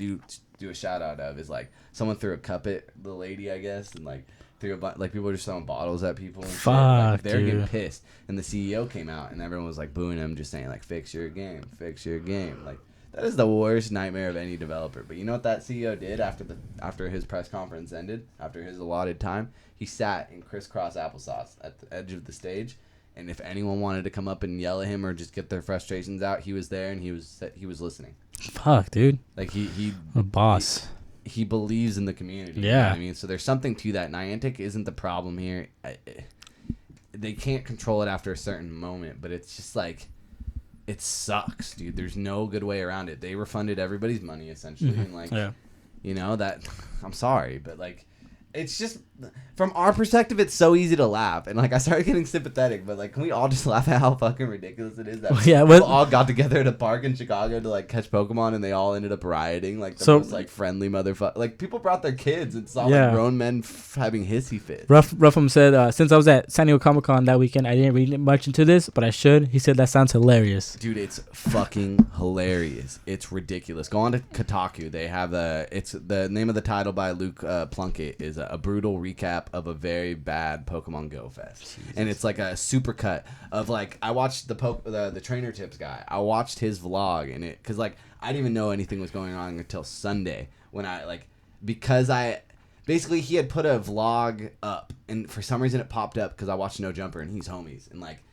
do a shout out of is like someone threw a cup at the lady, I guess, and like threw like people were just throwing bottles at people. And fuck, like, they're dude. getting pissed, and the CEO came out and everyone was like booing him, just saying like fix your game. Like that is the worst nightmare of any developer. But you know what that CEO did after his press conference ended, after his allotted time, he sat in crisscross applesauce at the edge of the stage. And if anyone wanted to come up and yell at him or just get their frustrations out, he was there and he was listening. Fuck, dude. Like he a boss. He believes in the community. Yeah. You know what I mean, so there's something to that. Niantic isn't the problem here. They can't control it after a certain moment, but it's just like, it sucks, dude. There's no good way around it. They refunded everybody's money essentially, and like, you know that. I'm sorry, but like. It's just, from our perspective, it's so easy to laugh. And, like, I started getting sympathetic. But, like, can we all just laugh at how fucking ridiculous it is that people all got together at a park in Chicago to, like, catch Pokemon. And they all ended up rioting. Like, the most, like, friendly motherfucker. Like, people brought their kids and saw, like, grown men having hissy fits. Ruffum said, since I was at San Diego Comic-Con that weekend, I didn't read much into this, but I should. He said that sounds hilarious. Dude, it's fucking hilarious. It's ridiculous. Go on to Kotaku. They have it's the name of the title by Luke Plunkett is a brutal recap of a very bad Pokemon Go fest. Jesus. And it's like a supercut of like, I watched the Trainer Tips guy. I watched his vlog and because like I didn't even know anything was going on until Sunday when basically he had put a vlog up and for some reason it popped up because I watched No Jumper and he's homies and like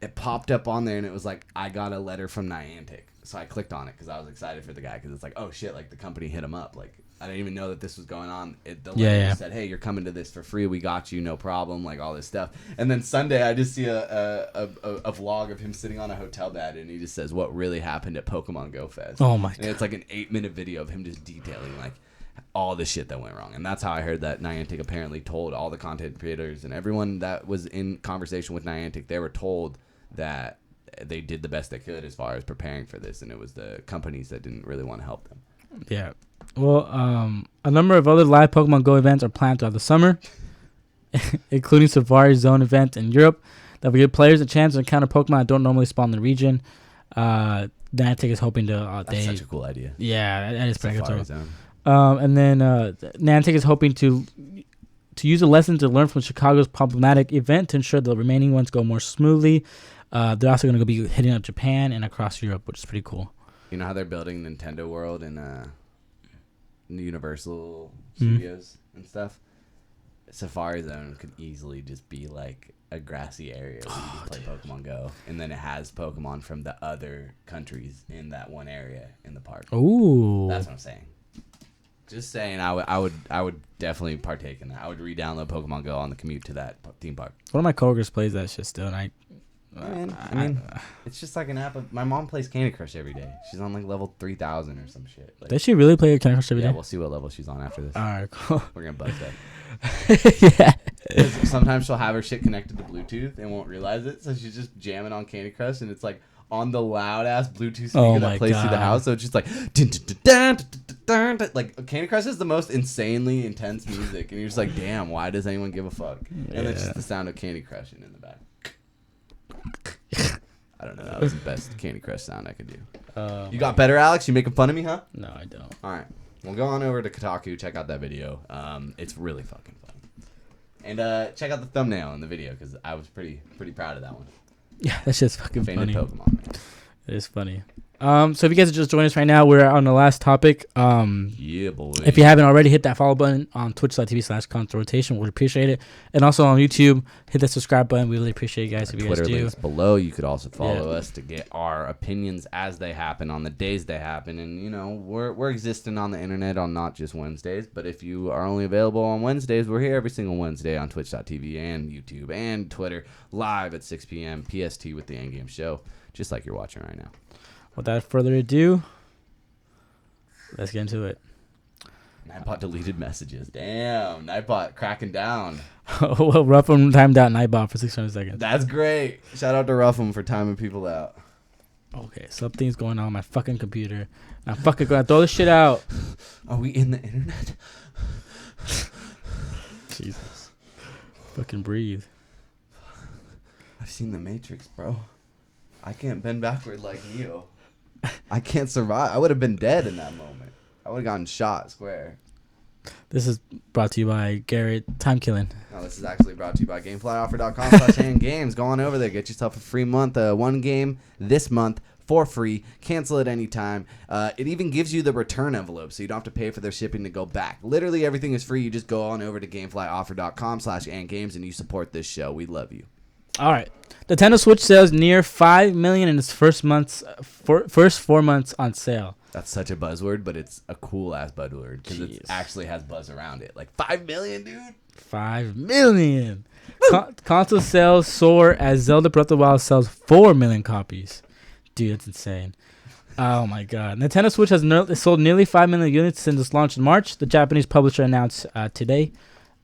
it popped up on there and it was like, I got a letter from Niantic. So I clicked on it because I was excited for the guy because it's like, oh shit, like the company hit him up. Like I didn't even know that this was going on. The Yeah, lady yeah. said, hey, you're coming to this for free. We got you, no problem, like all this stuff. And then Sunday, I just see a vlog of him sitting on a hotel bed, and he just says what really happened at Pokemon Go Fest. Oh, my And it's like an 8-minute video of him just detailing, like, all the shit that went wrong. And that's how I heard that Niantic apparently told all the content creators and everyone that was in conversation with Niantic, they were told that they did the best they could as far as preparing for this, and it was the companies that didn't really want to help them. Yeah. Well, a number of other live Pokemon Go events are planned throughout the summer, including Safari Zone event in Europe that will give players a chance to encounter Pokemon that don't normally spawn in the region. Niantic is hoping to... That's such a cool idea. Yeah, that is pretty Safari good. Zone. And then Niantic is hoping to use a lesson to learn from Chicago's problematic event to ensure the remaining ones go more smoothly. They're also going to be hitting up Japan and across Europe, which is pretty cool. You know how they're building Nintendo World and Universal Studios and stuff? Safari Zone could easily just be like a grassy area where you just play Pokemon Go, and then it has Pokemon from the other countries in that one area in the park. Ooh. That's what I'm saying. Just saying, I would definitely partake in that. I would re-download Pokemon Go on the commute to that theme park. One of my coworkers plays that shit still, and I mean, it's just like an app. My mom plays Candy Crush every day. She's on like level 3,000 or some shit. Like, does she really play Candy Crush every day? Yeah, we'll see what level she's on after this. All right, cool. We're gonna buzz that. Yeah. Sometimes she'll have her shit connected to Bluetooth and won't realize it, so she's just jamming on Candy Crush, and it's like on the loud ass Bluetooth speaker that plays through the house. So it's just like, like Candy Crush is the most insanely intense music, and you're just like, damn, why does anyone give a fuck? And it's just the sound of Candy Crushing in the back. I don't know. That was the best Candy Crush sound I could do. You got better, Alex? You making fun of me, huh? No, I don't. All right. Well, go on over to Kotaku. Check out that video. It's really fucking fun. And check out the thumbnail in the video because I was pretty proud of that one. Yeah, that's just fucking Fainted funny. Pokemon, man. It is funny. So if you guys are just joining us right now, we're on the last topic. Yeah, boy. If you haven't already, hit that follow button on twitch.tv/constant rotation. We'd appreciate it. And also on YouTube, hit that subscribe button. We really appreciate you guys if you Twitter guys do. links below. You could also follow us to get our opinions as they happen on the days they happen. And, you know, we're existing on the internet on not just Wednesdays, but if you are only available on Wednesdays, we're here every single Wednesday on twitch.tv and YouTube and Twitter live at 6 p.m. PST with the Endgame Show, just like you're watching right now. Without further ado, let's get into it. Nightbot deleted messages. Damn, Nightbot cracking down. Well, Ruffum timed out Nightbot for 600 seconds. That's great. Shout out to Ruffum for timing people out. Okay, something's going on my fucking computer. I'm fucking gonna throw this shit out. Are we in the internet? Jesus. Fucking breathe. I've seen The Matrix, bro. I can't bend backward like Neo. I can't survive. I would have been dead in that moment. I would have gotten shot square. This is brought to you by Garrett Time Killing. No, this is actually brought to you by GameFlyOffer.com/handgames. Go on over there. Get yourself a free month. One game this month for free. Cancel it anytime. It even gives you the return envelope, so you don't have to pay for their shipping to go back. Literally everything is free. You just go on over to GameFlyOffer.com/handgames and you support this show. We love you. All right. Nintendo Switch sales near 5 million in its first 4 months on sale. That's such a buzzword, but it's a cool ass buzzword because it actually has buzz around it. Like 5 million, dude. 5 million. Console sales soar as Zelda Breath of the Wild sells 4 million copies. Dude, that's insane. Oh my god. Nintendo Switch has sold nearly 5 million units since its launch in March. The Japanese publisher announced today.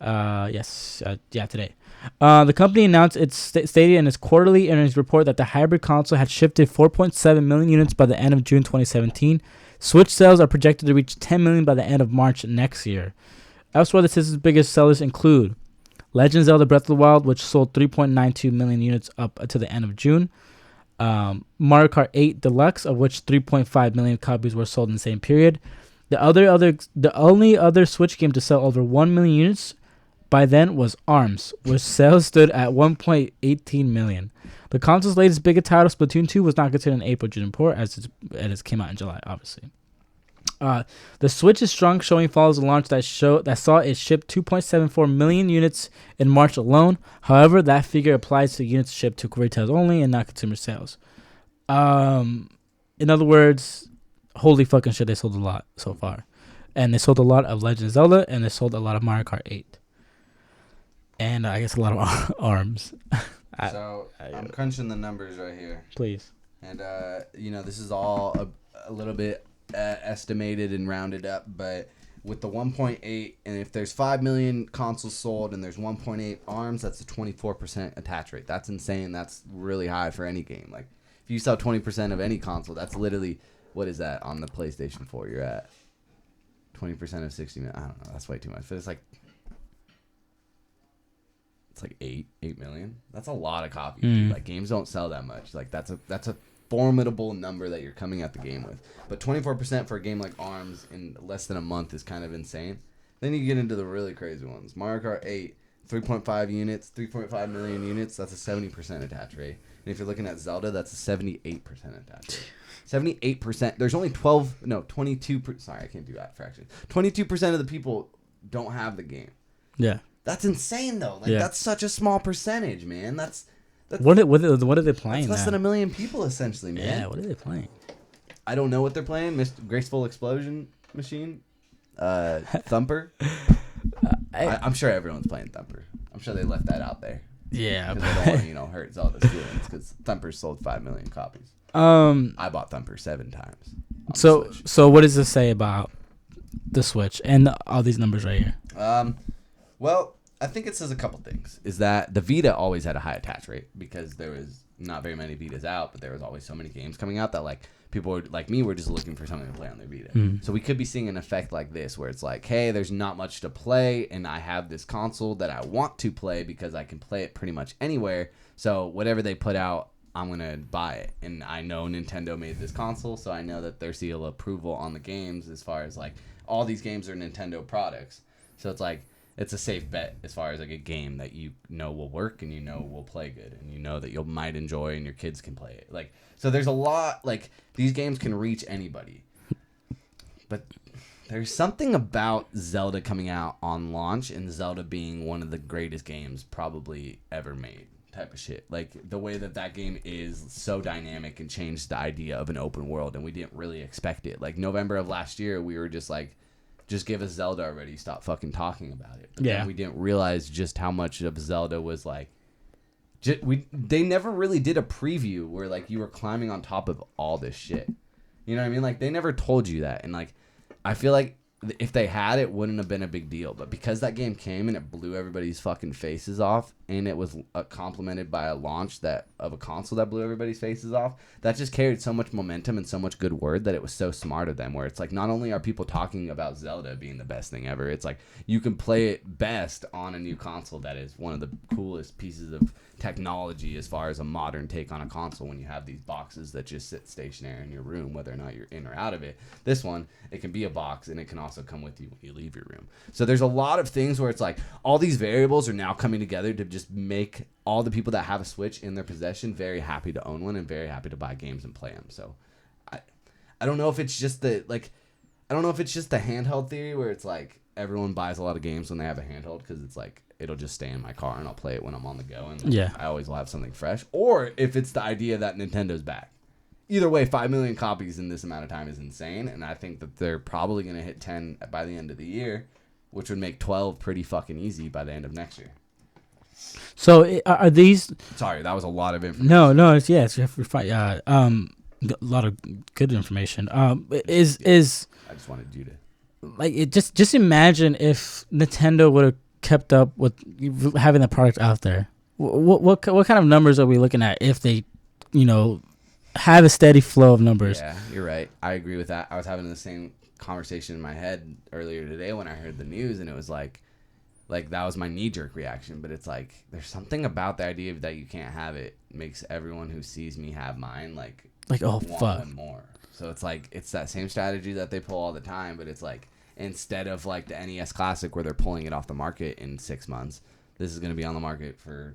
Today. The company announced its stated in its quarterly earnings report that the hybrid console had shifted 4.7 million units by the end of June 2017. Switch sales are projected to reach 10 million by the end of March next year. Elsewhere, the system's biggest sellers include Legend of Zelda Breath of the Wild, which sold 3.92 million units up to the end of June. Mario Kart 8 Deluxe, of which 3.5 million copies were sold in the same period. The only other Switch game to sell over 1 million units by then was ARMS, which sales stood at 1.18 million. The console's latest bigger title, Splatoon 2, was not considered an April-June port, as it came out in July, obviously. The Switch's strong showing follows a launch that saw it ship 2.74 million units in March alone. However, that figure applies to units shipped to retailers only and not consumer sales. In other words, holy fucking shit, they sold a lot so far. and they sold a lot of Legend of Zelda, and they sold a lot of Mario Kart 8, and I guess a lot of ARMS. So I'm crunching the numbers right here. Please. And, this is all a little bit estimated and rounded up, but with the 1.8, and if there's 5 million consoles sold and there's 1.8 ARMS, that's a 24% attach rate. That's insane. That's really high for any game. Like, if you sell 20% of any console, that's literally, what is that on the PlayStation 4? You're at 20% of 60 million. I don't know. That's way too much. But it's like 8 million. That's a lot of copies. Dude. Like, games don't sell that much. Like, that's a formidable number that you're coming at the game with. But 24% for a game like ARMS in less than a month is kind of insane. Then you get into the really crazy ones. Mario Kart 8, 3.5 units, 3.5 million units. That's a 70% attach rate. And if you're looking at Zelda, that's a 78% attach rate. 78%. There's only 22. Sorry, I can't do that fraction. 22% of the people don't have the game. Yeah. That's insane though. Like that's such a small percentage, man. That's what are they playing? That's less than 1 million people essentially, man. Yeah. What are they playing? I don't know what they're playing. Graceful Explosion Machine, Thumper. I'm sure everyone's playing Thumper. I'm sure they left that out there. Yeah. Because they don't want to, hurt Zelda's feelings. Because Thumper sold 5 million copies. I bought Thumper 7 times. So what does this say about the Switch and all these numbers right here? Well, I think it says a couple things. Is that the Vita always had a high attach rate because there was not very many Vitas out, but there was always so many games coming out that like people were, like me, were just looking for something to play on their Vita. So we could be seeing an effect like this where it's like, hey, there's not much to play and I have this console that I want to play because I can play it pretty much anywhere. So whatever they put out, I'm going to buy it. And I know Nintendo made this console, so I know that their seal of approval on the games as far as like all these games are Nintendo products. So it's like, it's a safe bet as far as like a game that you know will work and you know will play good and you know that you might enjoy and your kids can play it. Like, so there's a lot, like these games can reach anybody. But there's something about Zelda coming out on launch and Zelda being one of the greatest games probably ever made type of shit. Like the way that game is so dynamic and changed the idea of an open world and we didn't really expect it. Like November of last year, we were just like, just give us Zelda already. Stop fucking talking about it. But then we didn't realize just how much of Zelda was like. They never really did a preview where like you were climbing on top of all this shit. You know what I mean? Like they never told you that, and like I feel like if they had, it wouldn't have been a big deal. But because that game came and it blew everybody's fucking faces off, and it was complemented by a launch of a console that blew everybody's faces off, that just carried so much momentum and so much good word that it was so smart of them. Where it's like not only are people talking about Zelda being the best thing ever, it's like you can play it best on a new console that is one of the coolest pieces of technology as far as a modern take on a console when you have these boxes that just sit stationary in your room whether or not you're in or out of it. This one, it can be a box and it can also come with you when you leave your room. So there's a lot of things where it's like all these variables are now coming together to just make all the people that have a Switch in their possession very happy to own one and very happy to buy games and play them. So I don't know if it's just the handheld theory where it's like everyone buys a lot of games when they have a handheld because it's like it'll just stay in my car and I'll play it when I'm on the go and I always will have something fresh. Or if it's the idea that Nintendo's back. Either way, 5 million copies in this amount of time is insane, and I think that they're probably going to hit 10 by the end of the year, which would make 12 pretty fucking easy by the end of next year. So are these... Sorry, that was a lot of information. No, it's fine. A lot of good information. I just wanted you to... Like, just imagine if Nintendo would have kept up with having the product out there. What kind of numbers are we looking at if they, have a steady flow of numbers? Yeah, you're right. I agree with that. I was having the same conversation in my head earlier today when I heard the news, and it was like that was my knee-jerk reaction. But it's like there's something about the idea that you can't have it makes everyone who sees me have mine like oh want fuck one more. So it's like it's that same strategy that they pull all the time, but it's like instead of like the NES Classic where they're pulling it off the market in 6 months, this is going to be on the market for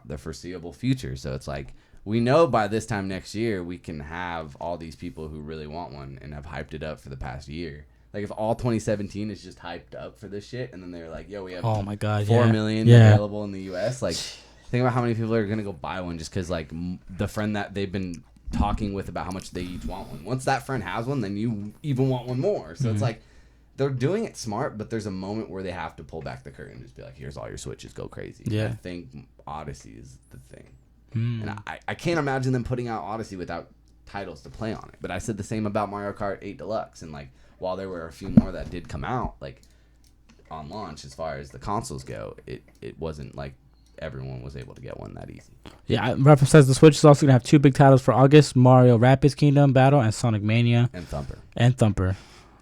the foreseeable future. So it's like we know by this time next year we can have all these people who really want one and have hyped it up for the past year. Like if all 2017 is just hyped up for this shit, and then they're like, "Yo, we have 4 million available in the U.S." Like, think about how many people are gonna go buy one just because like the friend that they've been talking with about how much they each want one. Once that friend has one, then you even want one more. So it's like they're doing it smart, but there's a moment where they have to pull back the curtain and just be like, here's all your Switches, go crazy. Yeah. I think Odyssey is the thing. And I can't imagine them putting out Odyssey without titles to play on it. But I said the same about Mario Kart 8 Deluxe. And like, while there were a few more that did come out, like on launch, as far as the consoles go, it wasn't like everyone was able to get one that easy. Yeah, Reference says the Switch is also gonna have 2 big titles for August: Mario Rapids Kingdom Battle and Sonic Mania. And Thumper.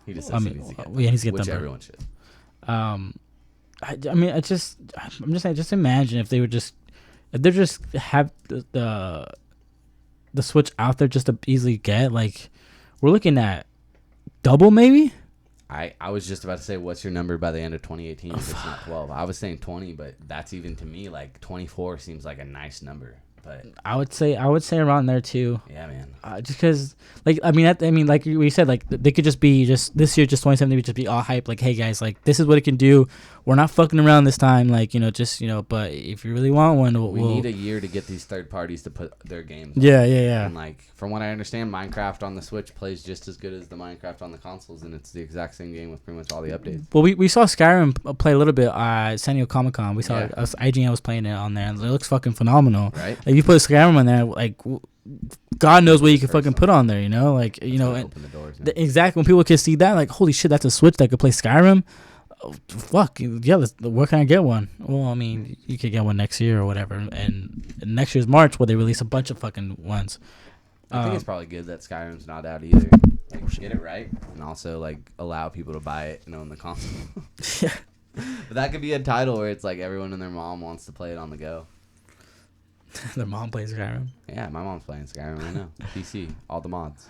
He just says he needs to get Thumper, he needs to get which Thumper. everyone should. I mean, I'm just saying, just imagine if they're just have the Switch out there just to easily get. Like, we're looking at double maybe. I was just about to say, what's your number by the end of 2018 if it's not 12? I was saying 20, but that's even to me, like 24 seems like a nice number. But I would say around there too. Yeah, man. Just because, like, I mean, like we said, like they could just be this year, just 2017, would just be all hype. Like, hey guys, like this is what it can do. We're not fucking around this time. Like, but if you really want one, we need a year to get these third parties to put their games. Yeah. And like, from what I understand, Minecraft on the Switch plays just as good as the Minecraft on the consoles, and it's the exact same game with pretty much all the updates. Well, we saw Skyrim play a little bit at San Diego Comic-Con. We saw IGN was playing it on there, and it looks fucking phenomenal. Right. Like, you put Skyrim on there, like God knows what you can fucking put on there. Like, and open the doors, exactly when people can see that, like, holy shit, that's a Switch that could play Skyrim. Oh, fuck yeah, where can I get one? Well, I mean, you could get one next year or whatever, and next year's March where they release a bunch of fucking ones. I think it's probably good that Skyrim's not out either. Like, get it right, and also like allow people to buy it and own the console. Yeah. But that could be a title where it's like everyone and their mom wants to play it on the go. Their mom plays Skyrim. Yeah, my mom's playing Skyrim right now. PC, all the mods.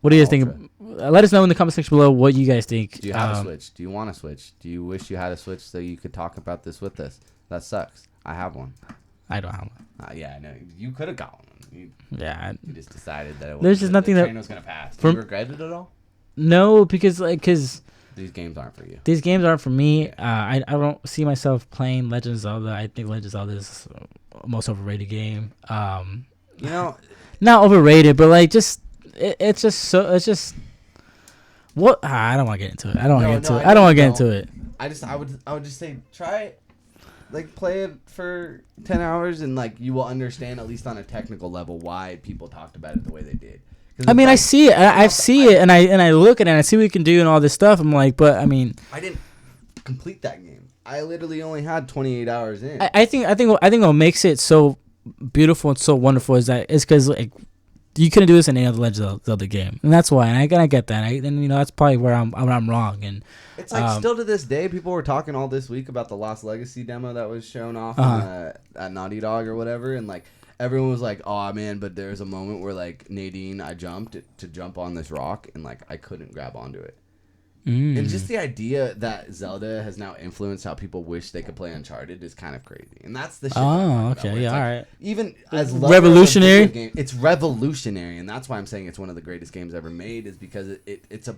What do you guys think? Let us know in the comment section below what you guys think. Do you have a Switch? Do you want a Switch? Do you wish you had a Switch so you could talk about this with us? That sucks. I have one. I don't have one. Yeah, I know. You could have got one. You just decided that there's just nothing the train was going to pass. Do you regret it at all? No, because these games aren't for you. These games aren't for me. I don't see myself playing Legend of Zelda. I think Legend of Zelda is the most overrated game. Not overrated, but like it's just what I don't want to get into it. I don't want to get into it. I would just say try it. Like, play it for 10 hours and like you will understand, at least on a technical level, why people talked about it the way they did. I mean, I see it. I see it, and I look at it, and I see what we can do and all this stuff. I'm like, but I mean, I didn't complete that game. I literally only had 28 hours in. I think what makes it so beautiful and so wonderful is because like you couldn't do this in any other Legend of Zelda game, and that's why. And I get that. And that's probably where I'm wrong. And it's like still to this day, people were talking all this week about the Lost Legacy demo that was shown off at Naughty Dog or whatever, and like everyone was like, "Oh man," but there's a moment where like Nadine, I jumped to jump on this rock, and like I couldn't grab onto it. And just the idea that Zelda has now influenced how people wish they could play Uncharted is kind of crazy. And that's the shit. Oh, okay, yeah, all right. Even as revolutionary game, it's revolutionary, and that's why I'm saying it's one of the greatest games ever made. Is because it's a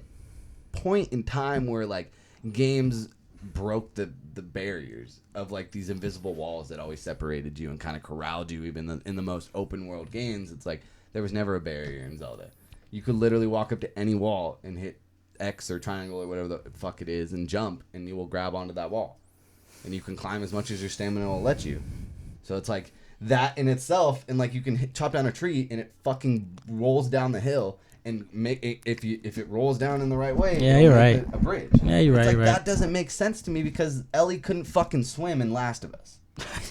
point in time where like games broke the barriers of like these invisible walls that always separated you and kind of corralled you. Even in the most open world games, it's like there was never a barrier in Zelda. You could literally walk up to any wall and hit X or triangle or whatever the fuck it is and jump, and you will grab onto that wall, and you can climb as much as your stamina will let you. So it's like that in itself, and like you can chop down a tree and it fucking rolls down the hill and make it, if it rolls down in the right way, yeah, you're right, a bridge. Yeah, you're right. That doesn't make sense to me because Ellie couldn't fucking swim in Last of Us.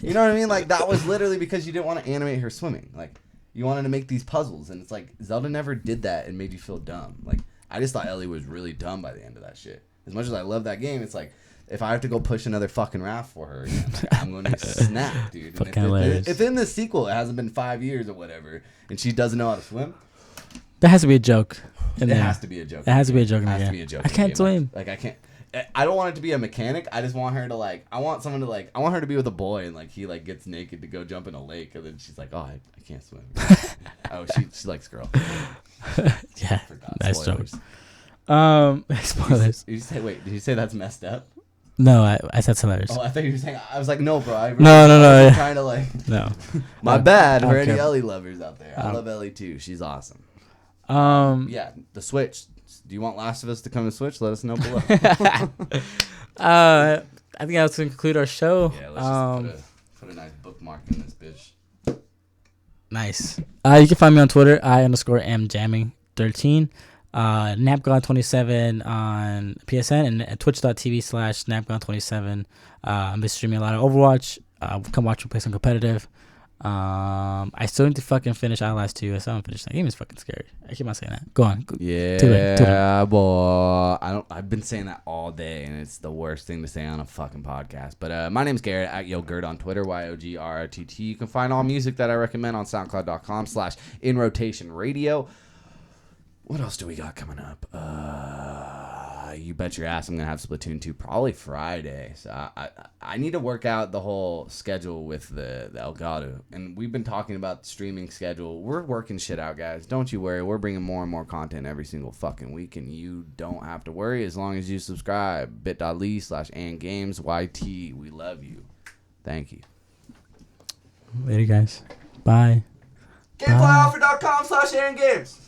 You know what I mean? Like that was literally because you didn't want to animate her swimming. Like you wanted to make these puzzles, and it's like Zelda never did that and made you feel dumb. Like I just thought Ellie was really dumb by the end of that shit. As much as I love that game, it's like, if I have to go push another fucking raft for her again, like, I'm going to snap, dude. Fucking hilarious. If in the sequel it hasn't been 5 years or whatever, and she doesn't know how to swim, that has to be a joke. It has to be a joke. It has to be a joke. It has to be a joke. I can't swim. Like I can't. I don't want it to be a mechanic. I just want her to like. I want her to be with a boy, and like he like gets naked to go jump in a lake, and then she's like, "Oh, I can't swim." Oh, she likes girls. Yeah, nice spoilers. Joke. Spoilers. Did you say that's messed up? No, I said hilarious. Oh, I thought you were saying. I was like, no, bro. No. Trying to like. No. My bad I for don't any care. Ellie lovers out there. I Um, love Ellie too. She's awesome. Yeah. The Switch. Do you want Last of Us to come to Switch? Let us know below. I think that's gonna conclude our show. Yeah, let's just put a nice bookmark in this bitch. Nice. You can find me on Twitter. I_am_jamming13. NapGod27 on PSN and at twitch.tv/NapGod27. I've been streaming a lot of Overwatch. Come watch me play some competitive. I still need to fucking finish Outlast 2. I still haven't finished that game. Is fucking scary. I keep on saying that. Go on. Yeah, boy. I've been saying that all day, and it's the worst thing to say on a fucking podcast. But my name's Garrett at YoGurt on Twitter, YOGRRTT. You can find all music that I recommend on SoundCloud.com/InRotationRadio. What else do we got coming up? You bet your ass I'm gonna have Splatoon 2 probably Friday. So I need to work out the whole schedule with the Elgato, and we've been talking about the streaming schedule. We're working shit out, guys. Don't you worry. We're bringing more and more content every single fucking week, and you don't have to worry as long as you subscribe. bit.ly/AndGamesYT. We love you. Thank you. Later, guys. Bye. GameFlyOffer.com/AndGames.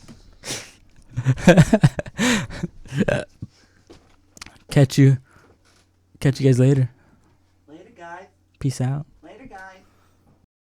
Catch you guys later. Later, guys. Peace out.